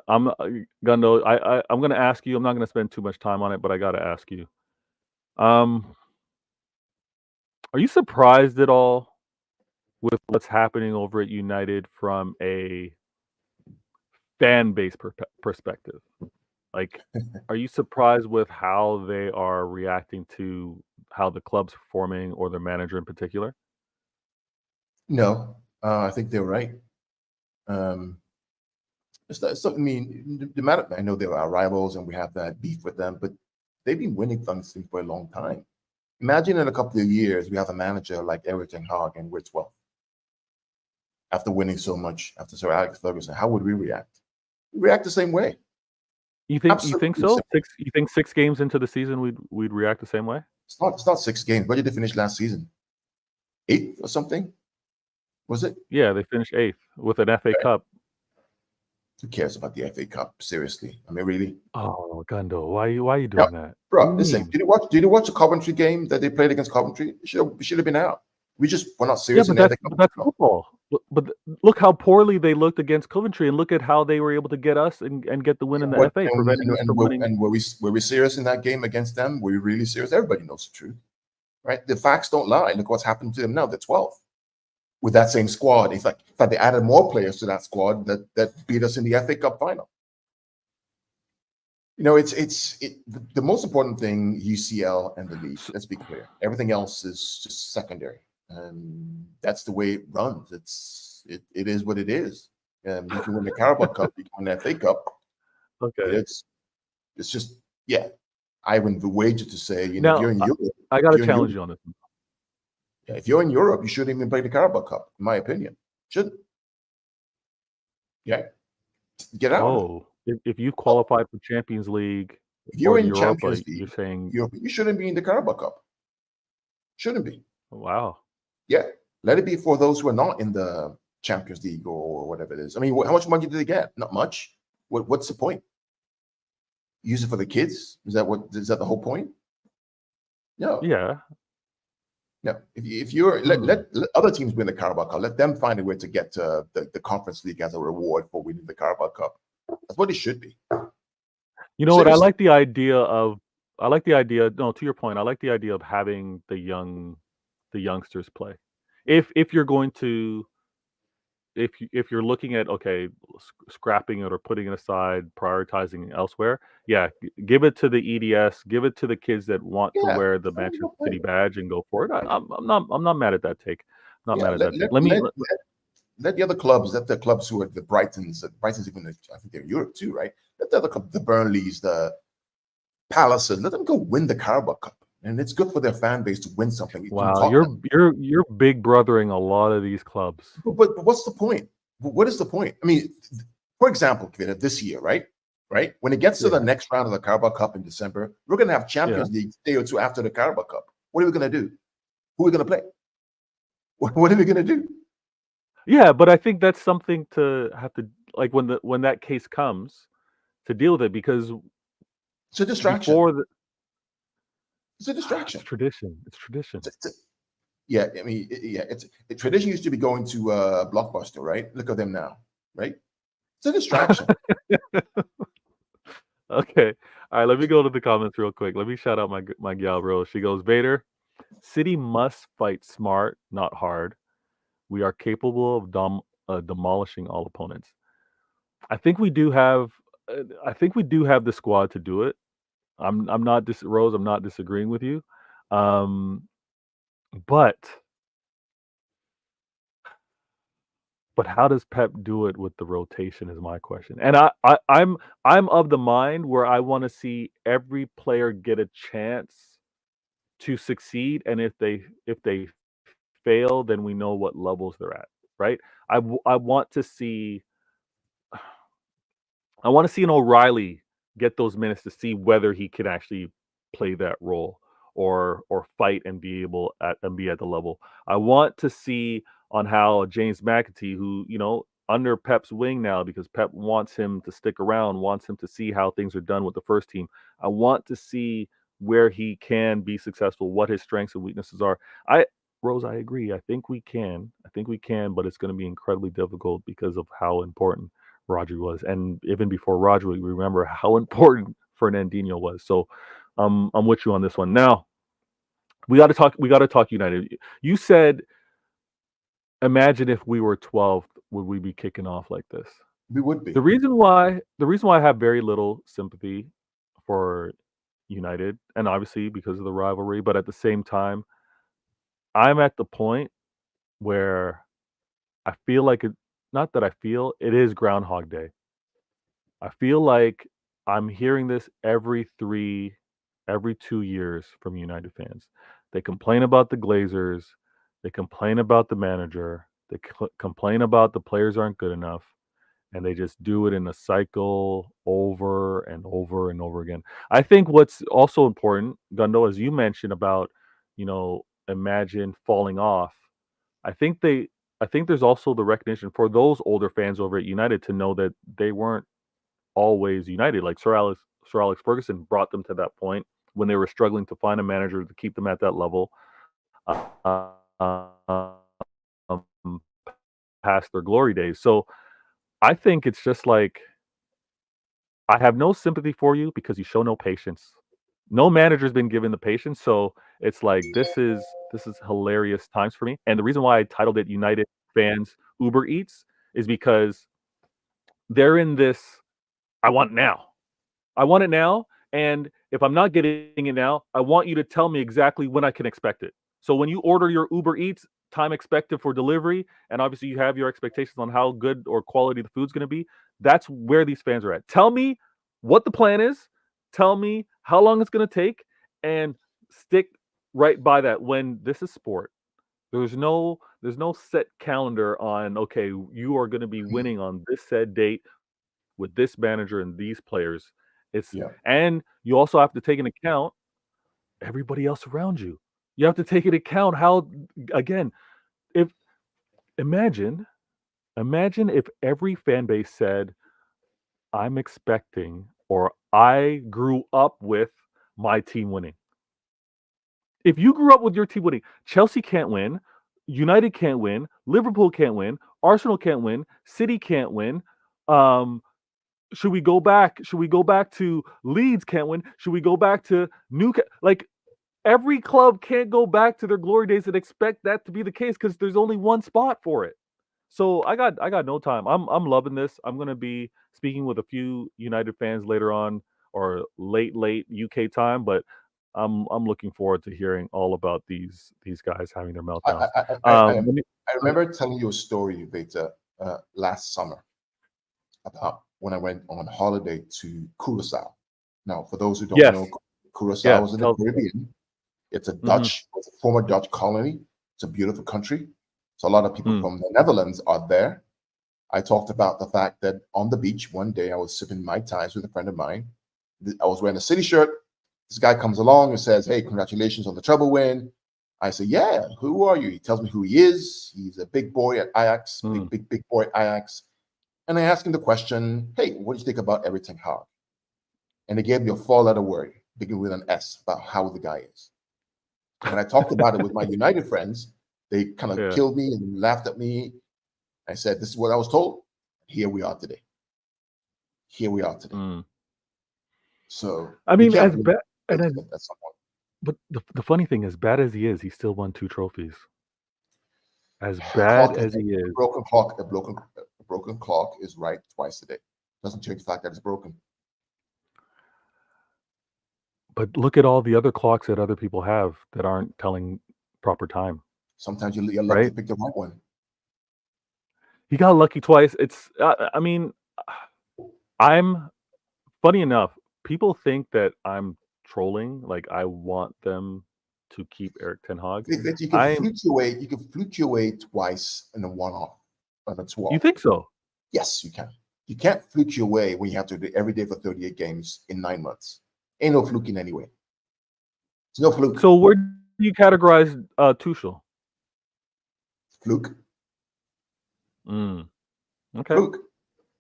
S1: I'm Gundo. I'm going to ask you. I'm not going to spend too much time on it, but I got to ask you. Are you surprised at all with what's happening over at United from a fan base perspective? Like, are you surprised with how they are reacting to how the club's performing or their manager in particular?
S2: No, I think they're right. I mean, the matter. I know they're our rivals and we have that beef with them, but they've been winning things for a long time. Imagine in a couple of years we have a manager like Eric Ten Hag and we're 12th after winning so much after Sir Alex Ferguson. How would we react? We react the same way.
S1: You think
S2: Absolutely
S1: so?
S2: same.
S1: You think 6 games into the season we'd react the same way?
S2: It's not 6 games. Where did they finish last season? 8th or something? Was it?
S1: Yeah, they finished 8th with an FA Cup.
S2: Who cares about the FA Cup? Seriously, I mean, really?
S1: Oh, Gundo, why are you doing that?
S2: Bro, listen. Did you watch the Coventry game that they played against Coventry? It should have been out. We're not serious.
S1: Yeah, but that's football. But look how poorly they looked against Coventry, and look at how they were able to get us and get the win in the FA, preventing us from winning.
S2: And were we serious in that game against them? Were we really serious? Everybody knows the truth, right? The facts don't lie. Look what's happened to them now. They're 12th with that same squad. In fact, they added more players to that squad that beat us in the FA Cup final. You know, the most important thing, UCL and the league. Let's be clear. Everything else is just secondary. That's the way it runs. It is what it is. You can win the Carabao Cup, you can win the FA Cup.
S1: Okay.
S2: It's just, yeah. I wouldn't wager to say, if you're in Europe.
S1: I got to challenge you on this.
S2: Yeah, if you're in Europe, you shouldn't even play the Carabao Cup, in my opinion. Shouldn't. Yeah. Get out.
S1: Oh, if you qualified for Champions League,
S2: if you're in
S1: Europa,
S2: Champions League,
S1: you're saying
S2: you shouldn't be in the Carabao Cup. Shouldn't be.
S1: Wow.
S2: Yeah. Let it be for those who are not in the Champions League or whatever it is. I mean, how much money did they get? Not much. What's the point? Use it for the kids? Is that the whole point? No.
S1: Yeah.
S2: No. If you're let other teams win the Carabao Cup, let them find a way to get to the Conference League as a reward for winning the Carabao Cup. That's what it should be.
S1: You know what? I like the idea. No, to your point, I like the idea of having the youngsters play. If you're going to, if you're looking at scrapping it or putting it aside, prioritizing elsewhere, yeah, give it to the EDS, give it to the kids that want to wear the Manchester City badge and go for it. I'm not mad at that take. I'm not mad at that take.
S2: Let the other clubs, let the clubs who are the Brightons even, I think they're in Europe too, right? Let the other clubs, the Burnleys, the Palaces, let them go win the Carabao Cup. And it's good for their fan base to win something.
S1: Wow, you're big brothering a lot of these clubs.
S2: But what's the point? What is the point? I mean, for example, this year, right? When it gets to the next round of the Carabao Cup in December, we're going to have Champions League day or two after the Carabao Cup. What are we going to do? Who are we going to play? What are we going to do?
S1: Yeah, but I think that's something to have to, like, when that case comes, to deal with it, because
S2: it's a distraction. It's a distraction.
S1: It's tradition.
S2: Yeah, I mean, tradition used to be going to Blockbuster, right? Look at them now, right? It's a distraction.
S1: Okay. All right, let me go to the comments real quick. Let me shout out my gal Rose. She goes, Vader, City must fight smart, not hard. We are capable of demolishing all opponents. I think we do have the squad to do it. I'm not Rose, I'm not disagreeing with you. But how does Pep do it with the rotation is my question. And I'm of the mind where I want to see every player get a chance to succeed, and if they fail, then we know what levels they're at, right? I want to see an O'Reilly get those minutes to see whether he can actually play that role or fight and be at the level. I want to see on how James McAtee, who, under Pep's wing now, because Pep wants him to stick around, wants him to see how things are done with the first team. I want to see where he can be successful, what his strengths and weaknesses are. Rose, I agree. I think we can. I think we can, but it's going to be incredibly difficult because of how important Rodri was, and even before Rodri, we remember how important Fernandinho was. So, I'm with you on this one. Now, we got to talk. We got to talk United. You said, imagine if we were 12th, would we be kicking off like this?
S2: We would be.
S1: The reason why I have very little sympathy for United, and obviously because of the rivalry, but at the same time, I'm at the point where I feel like it. Not that I feel it is Groundhog Day. I feel like I'm hearing this every 2 years from United fans. They complain about the Glazers, they complain about the manager, they complain about the players aren't good enough, and they just do it in a cycle over and over and over again. I think what's also important, Gundo, as you mentioned about, imagine falling off. I think they I think there's also the recognition for those older fans over at United to know that they weren't always United. Like Sir Alex Ferguson brought them to that point when they were struggling to find a manager to keep them at that level, um, past their glory days. So I think it's just like, I have no sympathy for you because you show no patience. No manager's been given the patience, so it's like this is hilarious times for me. And the reason why I titled it United Fans Uber Eats is because they're in this, I want now. I want it now, and if I'm not getting it now, I want you to tell me exactly when I can expect it. So when you order your Uber Eats, time expected for delivery, and obviously you have your expectations on how good or quality the food's going to be, that's where these fans are at. Tell me what the plan is, tell me how long it's going to take, and stick right by that. When this is sport, there's no set calendar on, okay, you are going to be winning on this said date with this manager and these players. It's
S2: Yeah.
S1: And you also have to take into account everybody else around you. You have to take into account how, again, if imagine imagine if every fan base said, I'm expecting, or I grew up with my team winning. If you grew up with your team winning, Chelsea can't win, United can't win, Liverpool can't win, Arsenal can't win, City can't win. Um, should we go back? Should we go back to Leeds can't win? Should we go back to Newcastle? Like, every club can't go back to their glory days and expect that to be the case because there's only one spot for it. So I got no time. I'm loving this. I'm gonna be speaking with a few United fans later on, or late UK time, but I'm looking forward to hearing all about these guys having their
S2: I,
S1: meltdowns.
S2: I, I, I,
S1: Let me,
S2: I remember telling you a story, Beta, last summer about when I went on holiday to Curacao. Now, for those who don't
S1: yes,
S2: know, Curacao
S1: yeah,
S2: is in the
S1: tell.
S2: Caribbean. It's
S1: Hmm.
S2: it's a former Dutch colony. It's a beautiful country. So a lot of people
S1: Mm,
S2: from the Netherlands are there. I talked about the fact that on the beach one day I was sipping Mai Tais with a friend of mine. I was wearing a City shirt. This guy comes along and says, "Hey, congratulations on the treble win." I say, "Yeah, who are you?" He tells me who he is. He's a big boy at Ajax,
S1: mm.
S2: big boy at Ajax. And I asked him the question, "Hey, what do you think about everything hard?" And they gave me a four-letter word, beginning with an S, about how the guy is. When I talked about it with my United friends, they kind of
S1: Yeah.
S2: killed me and laughed at me. I said, "This is what I was told." Here we are today. Here we are today.
S1: Mm.
S2: So
S1: I
S2: you
S1: mean,
S2: can't
S1: as
S2: blame
S1: bad, and as
S2: at someone.
S1: but the funny thing, as bad as he is, he still won 2 trophies. As
S2: A
S1: bad
S2: clock,
S1: as he
S2: a
S1: is.
S2: broken clock, a broken clock is right twice a day. Doesn't change the fact that it's broken.
S1: But look at all the other clocks that other people have that aren't telling proper time,
S2: Sometimes you're lucky to
S1: right?
S2: pick the right one.
S1: He got lucky twice. I mean, I'm funny enough, people think that I'm trolling, like I want them to keep Eric Ten Hag.
S2: That you can
S1: I'm
S2: fluctuate. You can fluctuate twice in a one-off, on a
S1: You
S2: two-off.
S1: think so?
S2: Yes, you can. You can't fluke your way when you have to do every day for 38 games in 9 months. Ain't no fluking anyway. It's no fluke.
S1: So where do you categorize Tuchel?
S2: Fluke.
S1: Mm, okay,
S2: Fluke.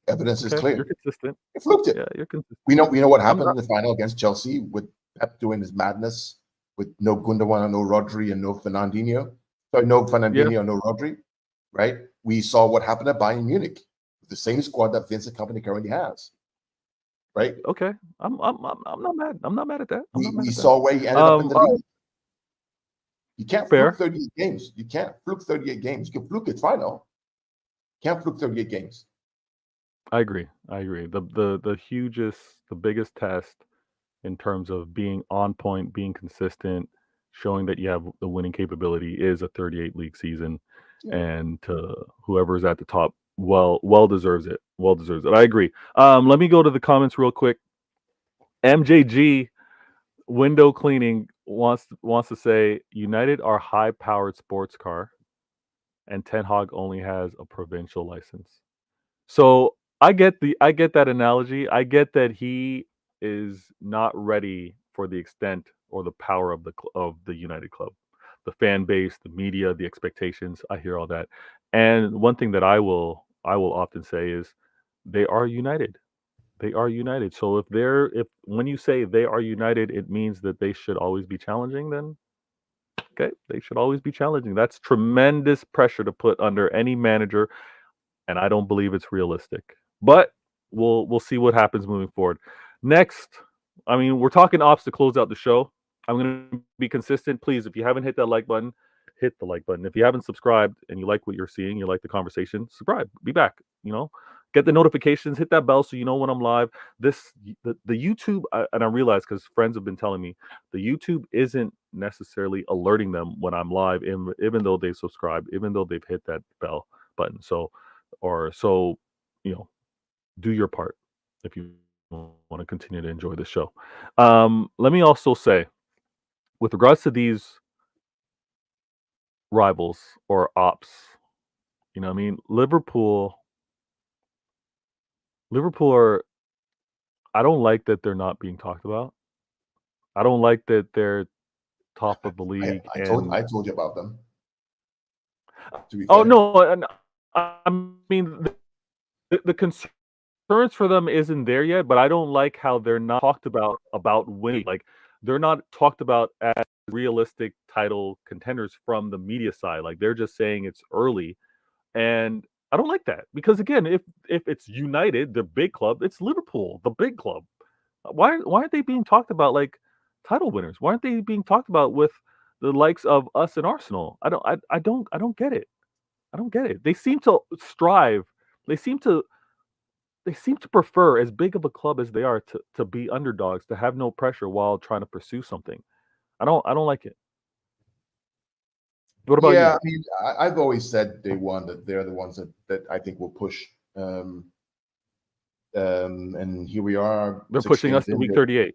S2: Evidence is
S1: okay, you're
S2: clear.
S1: consistent.
S2: He fluked
S1: Yeah,
S2: it.
S1: you're consistent.
S2: We know what
S1: I'm
S2: happened in the final against Chelsea with Pep doing his madness with no Gundogan, no Rodri, and no Fernandinho. So no
S1: Yeah.
S2: Fernandinho, no Rodri, right? We saw what happened at Bayern Munich, the same squad that Vincent Company currently has, right?
S1: Okay. I'm not mad. I'm not mad at that. I'm not mad
S2: We
S1: at that.
S2: saw where he ended up in the
S1: All right,
S2: league. You can't fluke
S1: fair.
S2: 38 games. You can't fluke 38 games. You can fluke it, fine, though. Can't fluke 38 games.
S1: I agree. I agree. The biggest test in terms of being on point, being consistent, showing that you have the winning capability is a 38 league season,
S2: Yeah.
S1: and to whoever is at the top, well deserves it. Well deserves it. I agree. Let me go to the comments real quick. MJG window cleaning wants to say United are high powered sports car, and Ten Hag only has a provincial license. So I get that analogy. I get that he is not ready for the extent or the power of the United Club, the fan base, the media, the expectations. I hear all that, and one thing that I will often say is they are united. They are united. So if when you say they are united, it means that they should always be challenging. Then okay, they should always be challenging. That's tremendous pressure to put under any manager, and I don't believe it's realistic. But we'll see what happens moving forward. Next, I mean, we're talking ops to close out the show. I'm gonna be consistent. Please, if you haven't hit that like button, hit the like button. If you haven't subscribed and you like what you're seeing, you like the conversation, subscribe. Be back. You know, get the notifications, hit that bell so you know when I'm live. The YouTube, and I realize because friends have been telling me the YouTube isn't necessarily alerting them when I'm live, even though they subscribe, even though they've hit that bell button. So you know, do your part if you want to continue to enjoy the show. Let me also say, with regards to these rivals or ops, you know, what I mean, Liverpool are. I don't like that they're not being talked about. I don't like that they're top of the
S2: I,
S1: league.
S2: I told
S1: And
S2: I told you about them. To be
S1: oh
S2: fair,
S1: no, and I mean the concerns for them isn't there yet, but I don't like how they're not talked about winning. Like they're not talked about as realistic title contenders from the media side. Like they're just saying it's early, and I don't like that because again, if it's United, the big club, it's Liverpool, the big club. Why aren't they being talked about like title winners? Why aren't they being talked about with the likes of us and Arsenal? I don't get it. I don't get it. They seem to strive. They seem to they seem to prefer, as big of a club as they are, to be underdogs, to have no pressure while trying to pursue something. I don't like it. What about
S2: yeah.
S1: you?
S2: I mean, I've always said day one that they're the ones that I think will push. Um, and here we are,
S1: They're
S2: six
S1: pushing
S2: games
S1: us to
S2: in.
S1: week 38.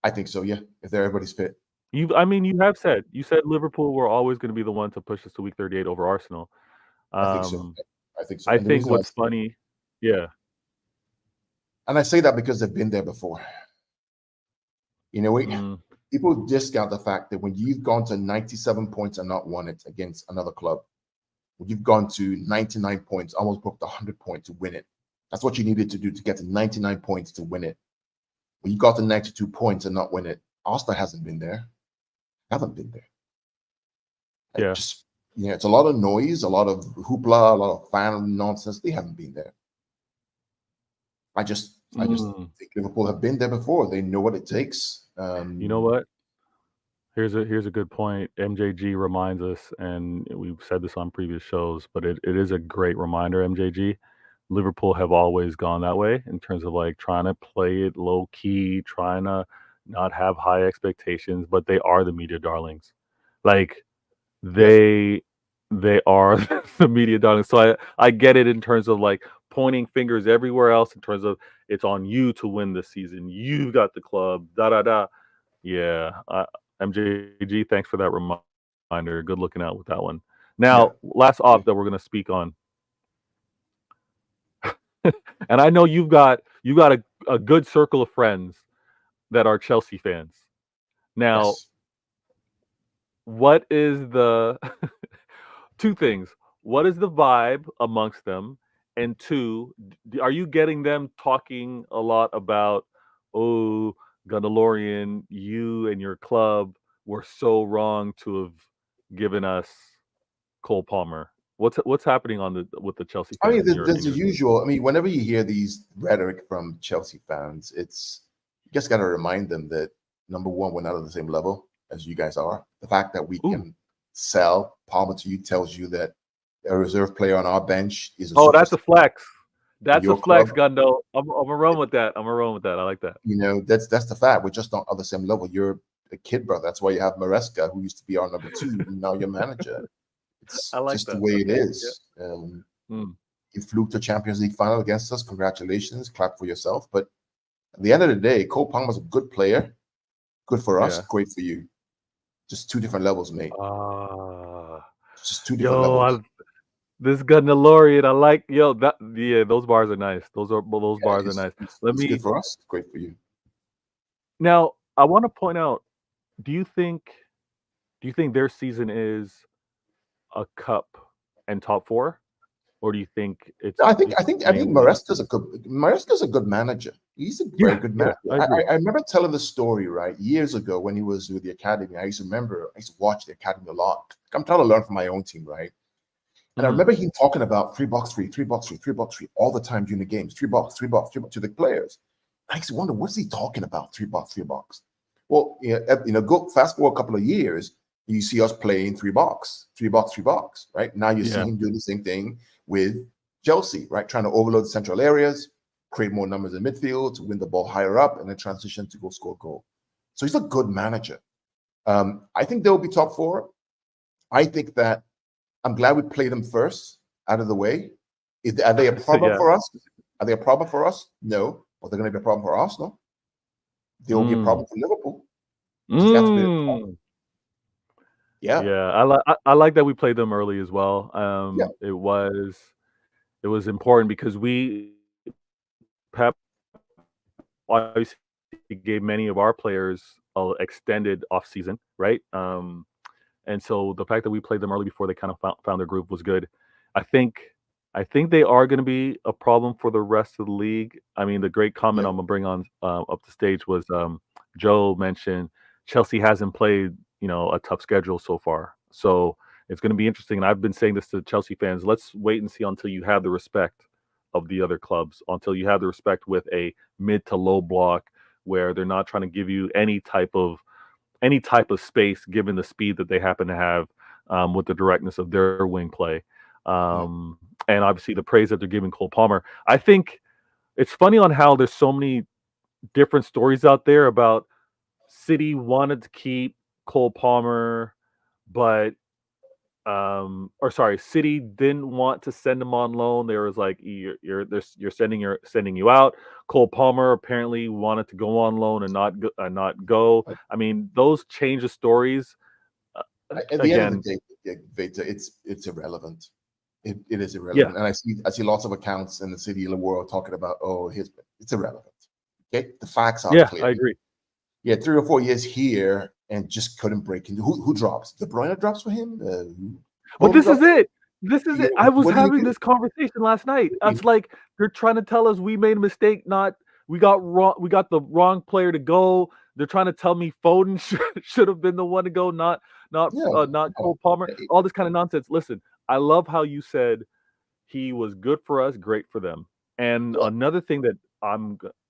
S2: I think so. Yeah, if everybody's fit,
S1: You have said Liverpool were always going to be the one to push us to week 38 over Arsenal.
S2: I think so.
S1: Um,
S2: I think so.
S1: I
S2: And the
S1: think
S2: reason I
S1: what's
S2: say,
S1: funny, yeah,
S2: and I say that because they've been there before. You know,
S1: mm,
S2: people discount the fact that when you've gone to 97 points and not won it against another club, when you've gone to 99 points, almost broke the 100 point to win it. That's what you needed to do to get to 99 points to win it. When you got to 92 points and not win it, Arsenal hasn't been there. Haven't been there. I
S1: yeah,
S2: just, it's a lot of noise, a lot of hoopla, a lot of fan nonsense. They haven't been there. I just
S1: mm.
S2: think Liverpool have been there before. They know what it takes.
S1: You know what? Here's a good point. MJG reminds us, and we've said this on previous shows, but it is a great reminder. MJG, Liverpool have always gone that way in terms of like trying to play it low key, trying to not have high expectations, but they are the media darlings. Like
S2: Yes.
S1: they are the media darlings. So I get it in terms of like pointing fingers everywhere else in terms of it's on you to win this season. You've got the club. Da da da. Yeah, MJG, thanks for that reminder. Good looking out with that one.
S2: Yeah.
S1: Now, last
S2: Yeah.
S1: op that we're going to speak on, and I know you got a good circle of friends that are Chelsea fans. Now,
S2: Yes.
S1: what is the two things? What is the vibe amongst them? And two, are you getting them talking a lot about, oh, Gandalorian, you and your club were so wrong to have giving us Cole Palmer. What's happening with the Chelsea
S2: I mean,
S1: fans in
S2: there's the
S1: your
S2: usual. I mean, whenever you hear these rhetoric from Chelsea fans, it's you just got to remind them that number one, we're not on the same level as you guys are. The fact that we
S1: Ooh.
S2: can sell Palmer to you tells you that a reserve player on our bench is a
S1: Oh, that's a
S2: superstar
S1: flex.
S2: in
S1: That's a
S2: your club.
S1: flex, Gundo. I'm gonna run with that. I'm gonna run with that. I like that.
S2: You know, that's the fact. We're just not on the same level. You're a kid, brother. That's why you have Maresca, who used to be our number two, and now your manager.
S1: I
S2: It's
S1: like
S2: just the
S1: that.
S2: way it
S1: Okay.
S2: is.
S1: Mm.
S2: You flew to Champions League final against us. Congratulations. Clap for yourself. But at the end of the day, Cole Palmer's a good player. Good for us.
S1: Yeah.
S2: Great for you. Just two different levels, mate.
S1: Ah.
S2: Just two different
S1: Yo,
S2: levels.
S1: this Gunnalorian. I like that. Yeah, those bars are nice. Those
S2: Yeah,
S1: bars are nice. Let
S2: it's good
S1: me
S2: for us. It's great for you.
S1: now. I want to point out. Do you think their season is a cup and top four, or do you think it's
S2: I
S1: just
S2: think
S1: mainly?
S2: Maresca's a good manager. He's a very
S1: Yeah,
S2: good
S1: yeah,
S2: manager.
S1: I agree.
S2: I remember telling the story right years ago when he was with the academy. I used to watch the academy a lot. I'm trying to learn from my own team, right? And I
S1: Mhm.
S2: remember him talking about 3-box 3, 3-box 3, 3-box 3 all the time during the games. 3-box, 3-box, 3-box to the players. I used to wonder, what's he talking about? 3-box, 3-box. Well, go fast forward a couple of years, you see us playing 3-box, 3-box, 3-box, right? Now you see
S1: Yeah,
S2: him doing the same thing with Chelsea, right? Trying to overload the central areas, create more numbers in midfield to win the ball higher up, and then transition to go score a goal. So he's a good manager. I think they'll be top four. I think that I'm glad we played them first out of the way. Are they a problem
S1: yeah.
S2: for us? Are they a problem for us? No, but they're going to be a problem for Arsenal. They will be a
S1: Mm.
S2: problem for Liverpool. So that's been a problem.
S1: Mm.
S2: Yeah,
S1: Yeah, I like that we played them early as well.
S2: yeah,
S1: It was important because Pep obviously gave many of our players a extended off season, right? And so the fact that we played them early before they kind of found their groove was good. I think they are going to be a problem for the rest of the league. I mean, the great comment
S2: yeah,
S1: I'm gonna bring on up the stage was Joe mentioned Chelsea hasn't played a tough schedule so far, so it's going to be interesting. And I've been saying this to Chelsea fans: let's wait and see until you have the respect of the other clubs, until you have the respect with a mid to low block where they're not trying to give you any type of space given the speed that they happen to have with the directness of their wing play.
S2: yeah,
S1: And obviously the praise that they're giving Cole Palmer. I think it's funny on how there's so many different stories out there about City wanted to keep Cole Palmer, but or sorry, City didn't want to send him on loan. There was like you're sending you out. Cole Palmer apparently wanted to go on loan and not go.
S2: But
S1: I mean, those change of stories. Uh,
S2: at the end of the
S1: again,
S2: day, yeah, Veta, it's irrelevant. It is
S1: yeah,
S2: irrelevant, and I see lots of accounts in the city of the world talking about it's irrelevant. Okay, the facts are
S1: yeah,
S2: clear.
S1: I agree.
S2: Yeah, 3 or 4 years here and just couldn't break into. Who drops? De Bruyne drops for him.
S1: But
S2: Foden
S1: this is
S2: drops.
S1: it. This is
S2: You
S1: it.
S2: know,
S1: I was
S2: what do you
S1: having
S2: do?
S1: this conversation last night.
S2: You-
S1: It's like they're trying to tell us we made a mistake. Not we got the wrong player to go. They're trying to tell me Foden should have been the one to go,
S2: Yeah,
S1: not
S2: yeah.
S1: Cole Palmer. All this kind of nonsense. Listen, I love how you said he was good for us, great for them. And
S2: Yeah,
S1: another thing that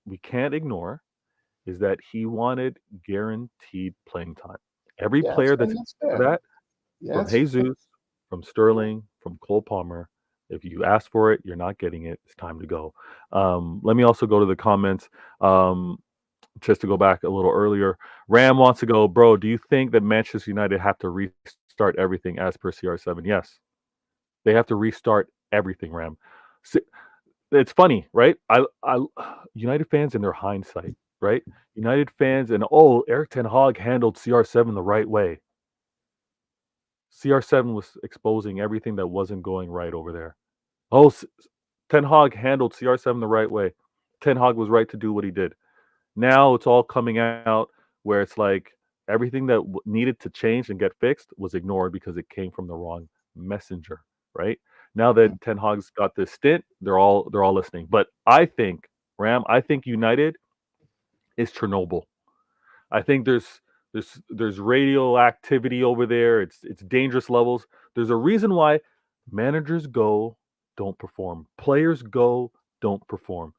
S1: we can't ignore is that he wanted guaranteed playing time. Every
S2: yeah,
S1: player that's
S2: that's
S1: for
S2: fair.
S1: that,
S2: Yeah,
S1: from
S2: that's fair.
S1: Jesus, from Sterling, from Cole Palmer. If you ask for it, you're not getting it. It's time to go. Let me also go to the comments. Just to go back a little earlier, Ram wants to go, bro. Do you think that Manchester United have to restart everything as per CR7? Yes, they have to restart everything, Ram. It's funny, right? I United fans in their hindsight, right? United fans and Eric Ten Hag handled CR7 the right way. CR7 was exposing everything that wasn't going right over there. Oh, Ten Hag handled CR7 the right way. Ten Hag was right to do what he did. Now it's all coming out where it's like everything that needed to change and get fixed was ignored because it came from the wrong messenger, right? Now
S2: Mm.
S1: that Ten Hag's got this stint, they're all listening. But I think Ram, I think United is Chernobyl. I think There's radioactivity over there. It's dangerous levels. There's a reason why managers go, don't perform. Players go, don't perform.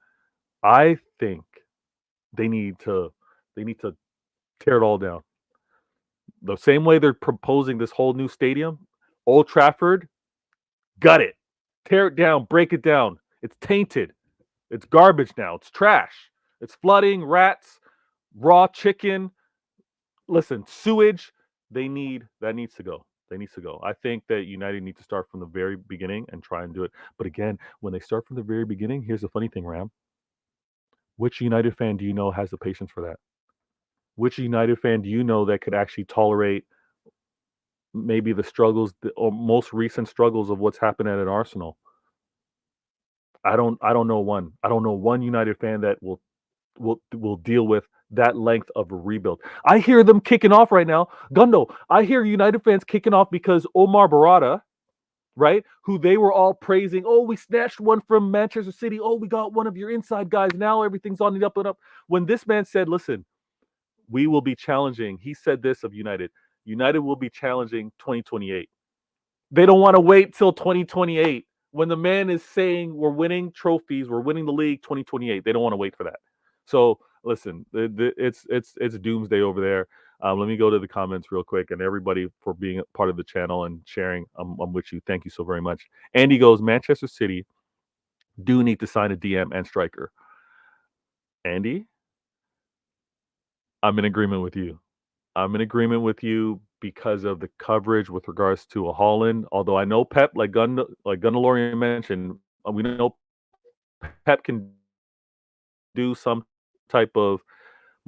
S1: I think they need to tear it all down. The same way they're proposing this whole new stadium, Old Trafford, gut it. Tear it down, break it down. It's tainted. It's garbage now. It's trash. It's flooding, rats, raw chicken. Listen, sewage. That needs to go. They needs to go. I think that United need to start from the very beginning and try and do it. But again, when they start from the very beginning, here's the funny thing, Ram. Which United fan do you know has the patience for that? Which United fan do you know that could actually tolerate maybe the struggles or most recent struggles of what's happened at an Arsenal? I don't know one. I don't know one United fan that will deal with that length of a rebuild. I hear them kicking off right now. Gundo, I hear United fans kicking off because Omar Barada, right, who they were all praising, oh, we snatched one from Manchester City. Oh, we got one of your inside guys. Now everything's on the up and up. When this man said, listen, we will be challenging, he said this of United. United will be challenging 2028. They don't want to wait till 2028 when the man is saying we're winning trophies, we're winning the league 2028. They don't want to wait for that. So listen, it's doomsday over there. Let me go to the comments real quick, and everybody for being a part of the channel and sharing. I'm with you. Thank you so very much. Andy goes, Manchester City do need to sign a DM and striker. Andy, I'm in agreement with you. I'm in agreement with you because of the coverage with regards to a Holland. Although I know Pep, like Gundalorian mentioned, we know Pep can do some type of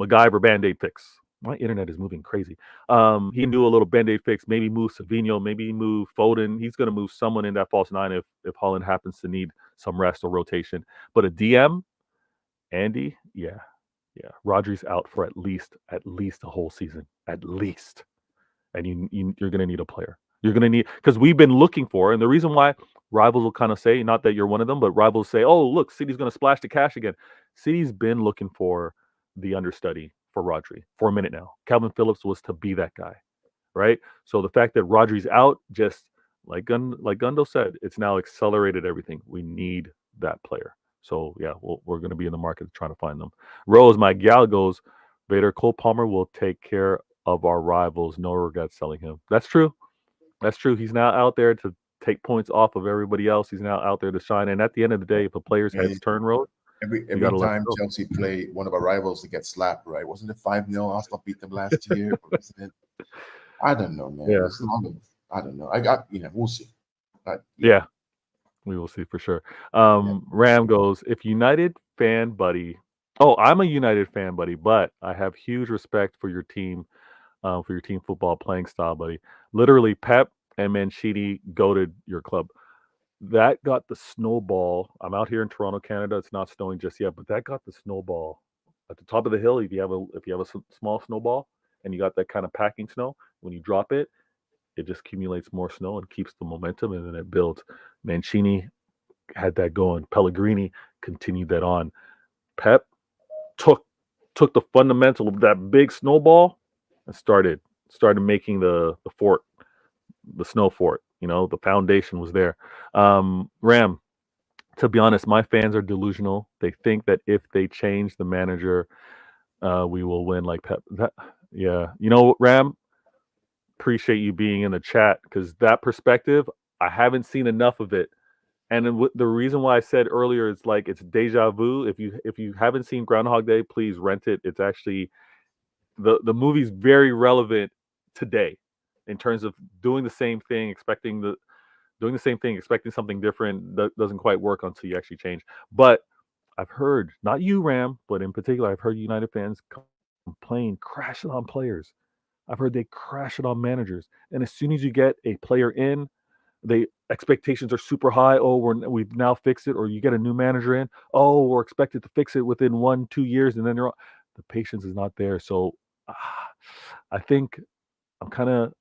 S1: MacGyver Band-Aid fix. My internet is moving crazy. He can do a little Band-Aid fix, maybe move Savinho, maybe move Foden. He's going to move someone in that false nine if Holland happens to need some rest or rotation. But a DM, Andy, yeah. Rodri's out for at least a whole season, at least. And you're going to need a player. You're going to need, because we've been looking for, and the reason why rivals will kind of say, not that you're one of them, but rivals say, oh, look, City's going to splash the cash again. City's been looking for the understudy for Rodri for a minute now. Calvin Phillips was to be that guy, right? So the fact that Rodri's out, just like Gundo said, it's now accelerated everything. We need that player. So yeah, we're going to be in the market trying to find them. Rose, my gal goes, Vader Cole Palmer will take care of our rivals. No regrets selling him. That's true. That's true. He's now out there to take points off of everybody else. He's now out there to shine. And at the end of the day, if a player's heads turn, Rose,
S2: every time Chelsea play one of our rivals to get slapped, right? Wasn't it 5-0? Arsenal beat them last year. Wasn't it? I don't know, man.
S1: Yeah.
S2: I don't know. We'll see.
S1: Yeah, we will see for sure. Ram goes, if United fan buddy, I'm a United fan buddy, but I have huge respect for your team football playing style, buddy. Literally, Pep and Mancini goated your club. That got the snowball. I'm out here in Toronto, Canada. It's not snowing just yet, but that got the snowball at the top of the hill. If you have a small snowball and you got that kind of packing snow, when you drop it, it just accumulates more snow and keeps the momentum, and then it builds. Mancini had that going. Pellegrini continued that on. Pep took the fundamental of that big snowball and started making the fort, the snow fort. The foundation was there. Ram, to be honest, my fans are delusional. They think that if they change the manager, we will win like Pep. Ram, appreciate you being in the chat, because that perspective, I haven't seen enough of it. And the reason why I said earlier, it's like it's deja vu. If you haven't seen Groundhog Day, please rent it. It's actually the movie's very relevant today in terms of doing the same thing, expecting something different. That doesn't quite work until you actually change. But I've heard, not you, Ram, but in particular, I've heard United fans complain, crash it on players. I've heard they crash it on managers. And as soon as you get a player in, the expectations are super high. Oh, we've now fixed it. Or you get a new manager in. Oh, we're expected to fix it within 1-2 years, and then the patience is not there. So I think I'm kind of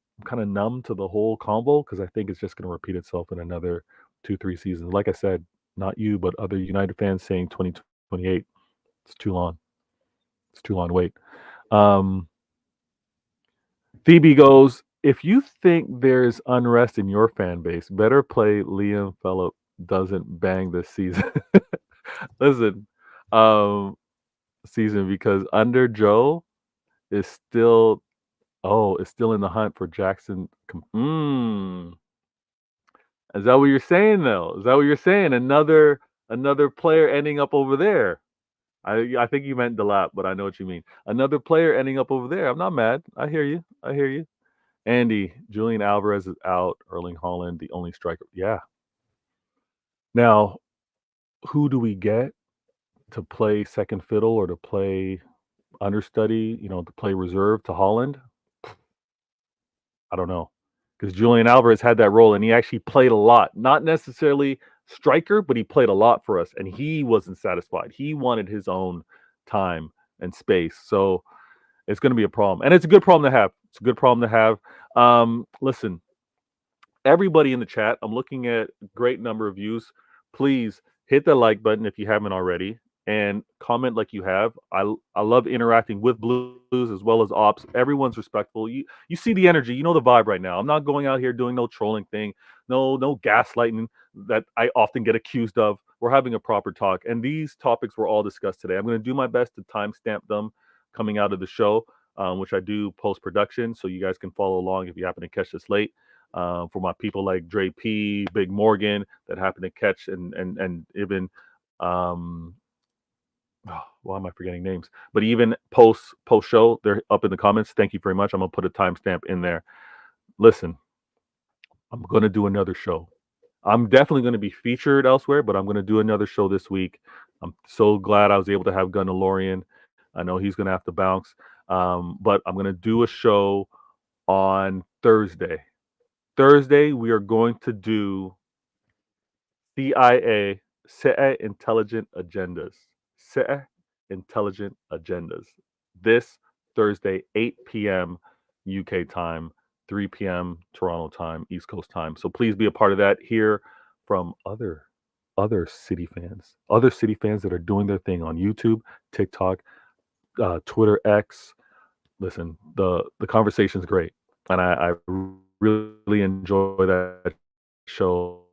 S1: numb to the whole combo, because I think it's just going to repeat itself in another 2-3 seasons. Like I said, not you, but other United fans saying 2028. It's too long. It's too long to wait. Phoebe goes, if you think there's unrest in your fan base, better play Liam Phillip doesn't bang this season. Listen, um, season because under Joe is still is still in the hunt for Jackson. Is that what you're saying though? Is that what you're saying? Another player ending up over there. I think you meant Delap, but I know what you mean. Another player ending up over there. I'm not mad. I hear you. I hear you. Andy, Julian Alvarez is out. Erling Haaland, the only striker. Yeah. Now, who do we get to play second fiddle or to play understudy, to play reserve to Haaland? I don't know. Because Julian Alvarez had that role and he actually played a lot. Not necessarily striker, but he played a lot for us and he wasn't satisfied. He wanted his own time and space. So it's going to be a problem. And it's a good problem to have. It's a good problem to have. Listen, everybody in the chat, I'm looking at a great number of views. Please hit the like button if you haven't already and comment like you have. I love interacting with Blues as well as Ops. Everyone's respectful. You see the energy. You know the vibe right now. I'm not going out here doing no trolling thing, no gaslighting that I often get accused of. We're having a proper talk. And these topics were all discussed today. I'm going to do my best to timestamp them coming out of the show, which I do post-production, so you guys can follow along if you happen to catch this late. For my people like Dre P, Big Morgan that happen to catch and even why am I forgetting names? But even post show, they're up in the comments. Thank you very much. I'm gonna put a timestamp in there. Listen, I'm gonna do another show. I'm definitely gonna be featured elsewhere, but I'm gonna do another show this week. I'm so glad I was able to have Gunnalorian. I know he's gonna have to bounce, but I'm gonna do a show on Thursday. Thursday, we are going to do CIA, CE Intelligent Agendas. CE Intelligent Agendas. This Thursday, 8 p.m. UK time, 3 p.m. Toronto time, East Coast time. So please be a part of that. Hear from other City fans that are doing their thing on YouTube, TikTok, Twitter, X. Listen, the conversation's great, and I really enjoy that show.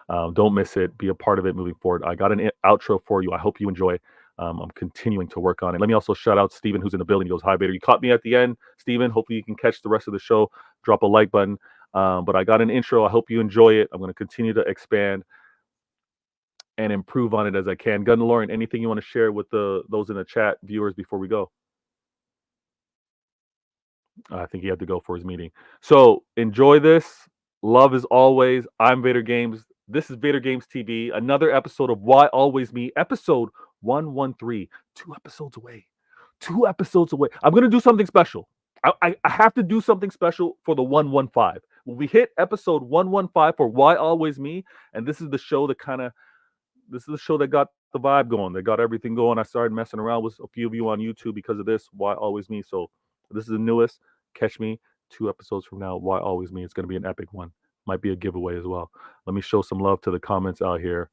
S1: Don't miss it. Be a part of it moving forward. I got an outro for you. I hope you enjoy. I'm continuing to work on it. Let me also shout out Steven, who's in the building. He goes, hi, Vader. You caught me at the end, Steven. Hopefully you can catch the rest of the show. Drop a like button. But I got an intro. I hope you enjoy it. I'm going to continue to expand and improve on it as I can. Gunnalorian, anything you want to share with those in the chat, viewers, before we go? I think he had to go for his meeting. So enjoy this. Love as always. I'm Vader Games. This is Vader Games TV. Another episode of Why Always Me. Episode 113. 2 episodes away. 2 episodes away. I'm going to do something special. I have to do something special for the 115. When we hit episode 115 for Why Always Me, and this is the show that got the vibe going. That got everything going. I started messing around with a few of you on YouTube because of this. Why Always Me? So this is the newest. Catch me 2 episodes from now. Why Always Me? It's going to be an epic one. Might be a giveaway as well. Let me show some love to the comments out here.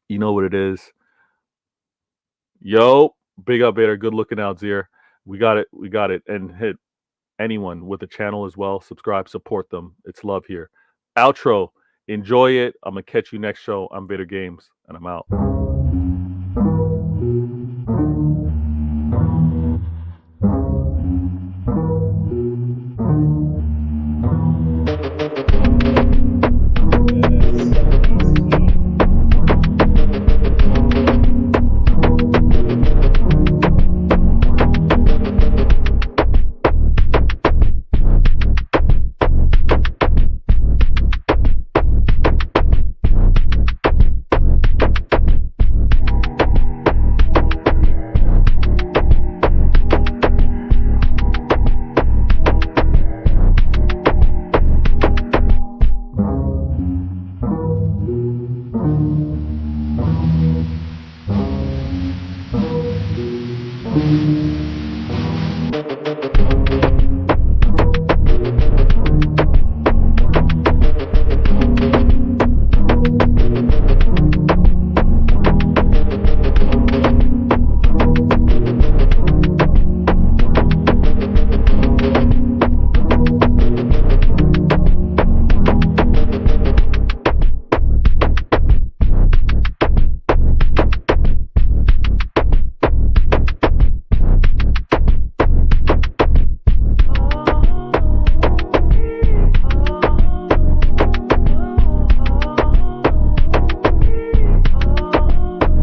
S1: You know what it is. Yo, big up, Vader. Good looking out, Zier. We got it. We got it. And hit anyone with a channel as well. Subscribe, support them. It's love here. Outro. Enjoy it. I'm going to catch you next show. I'm Vader Games, and I'm out.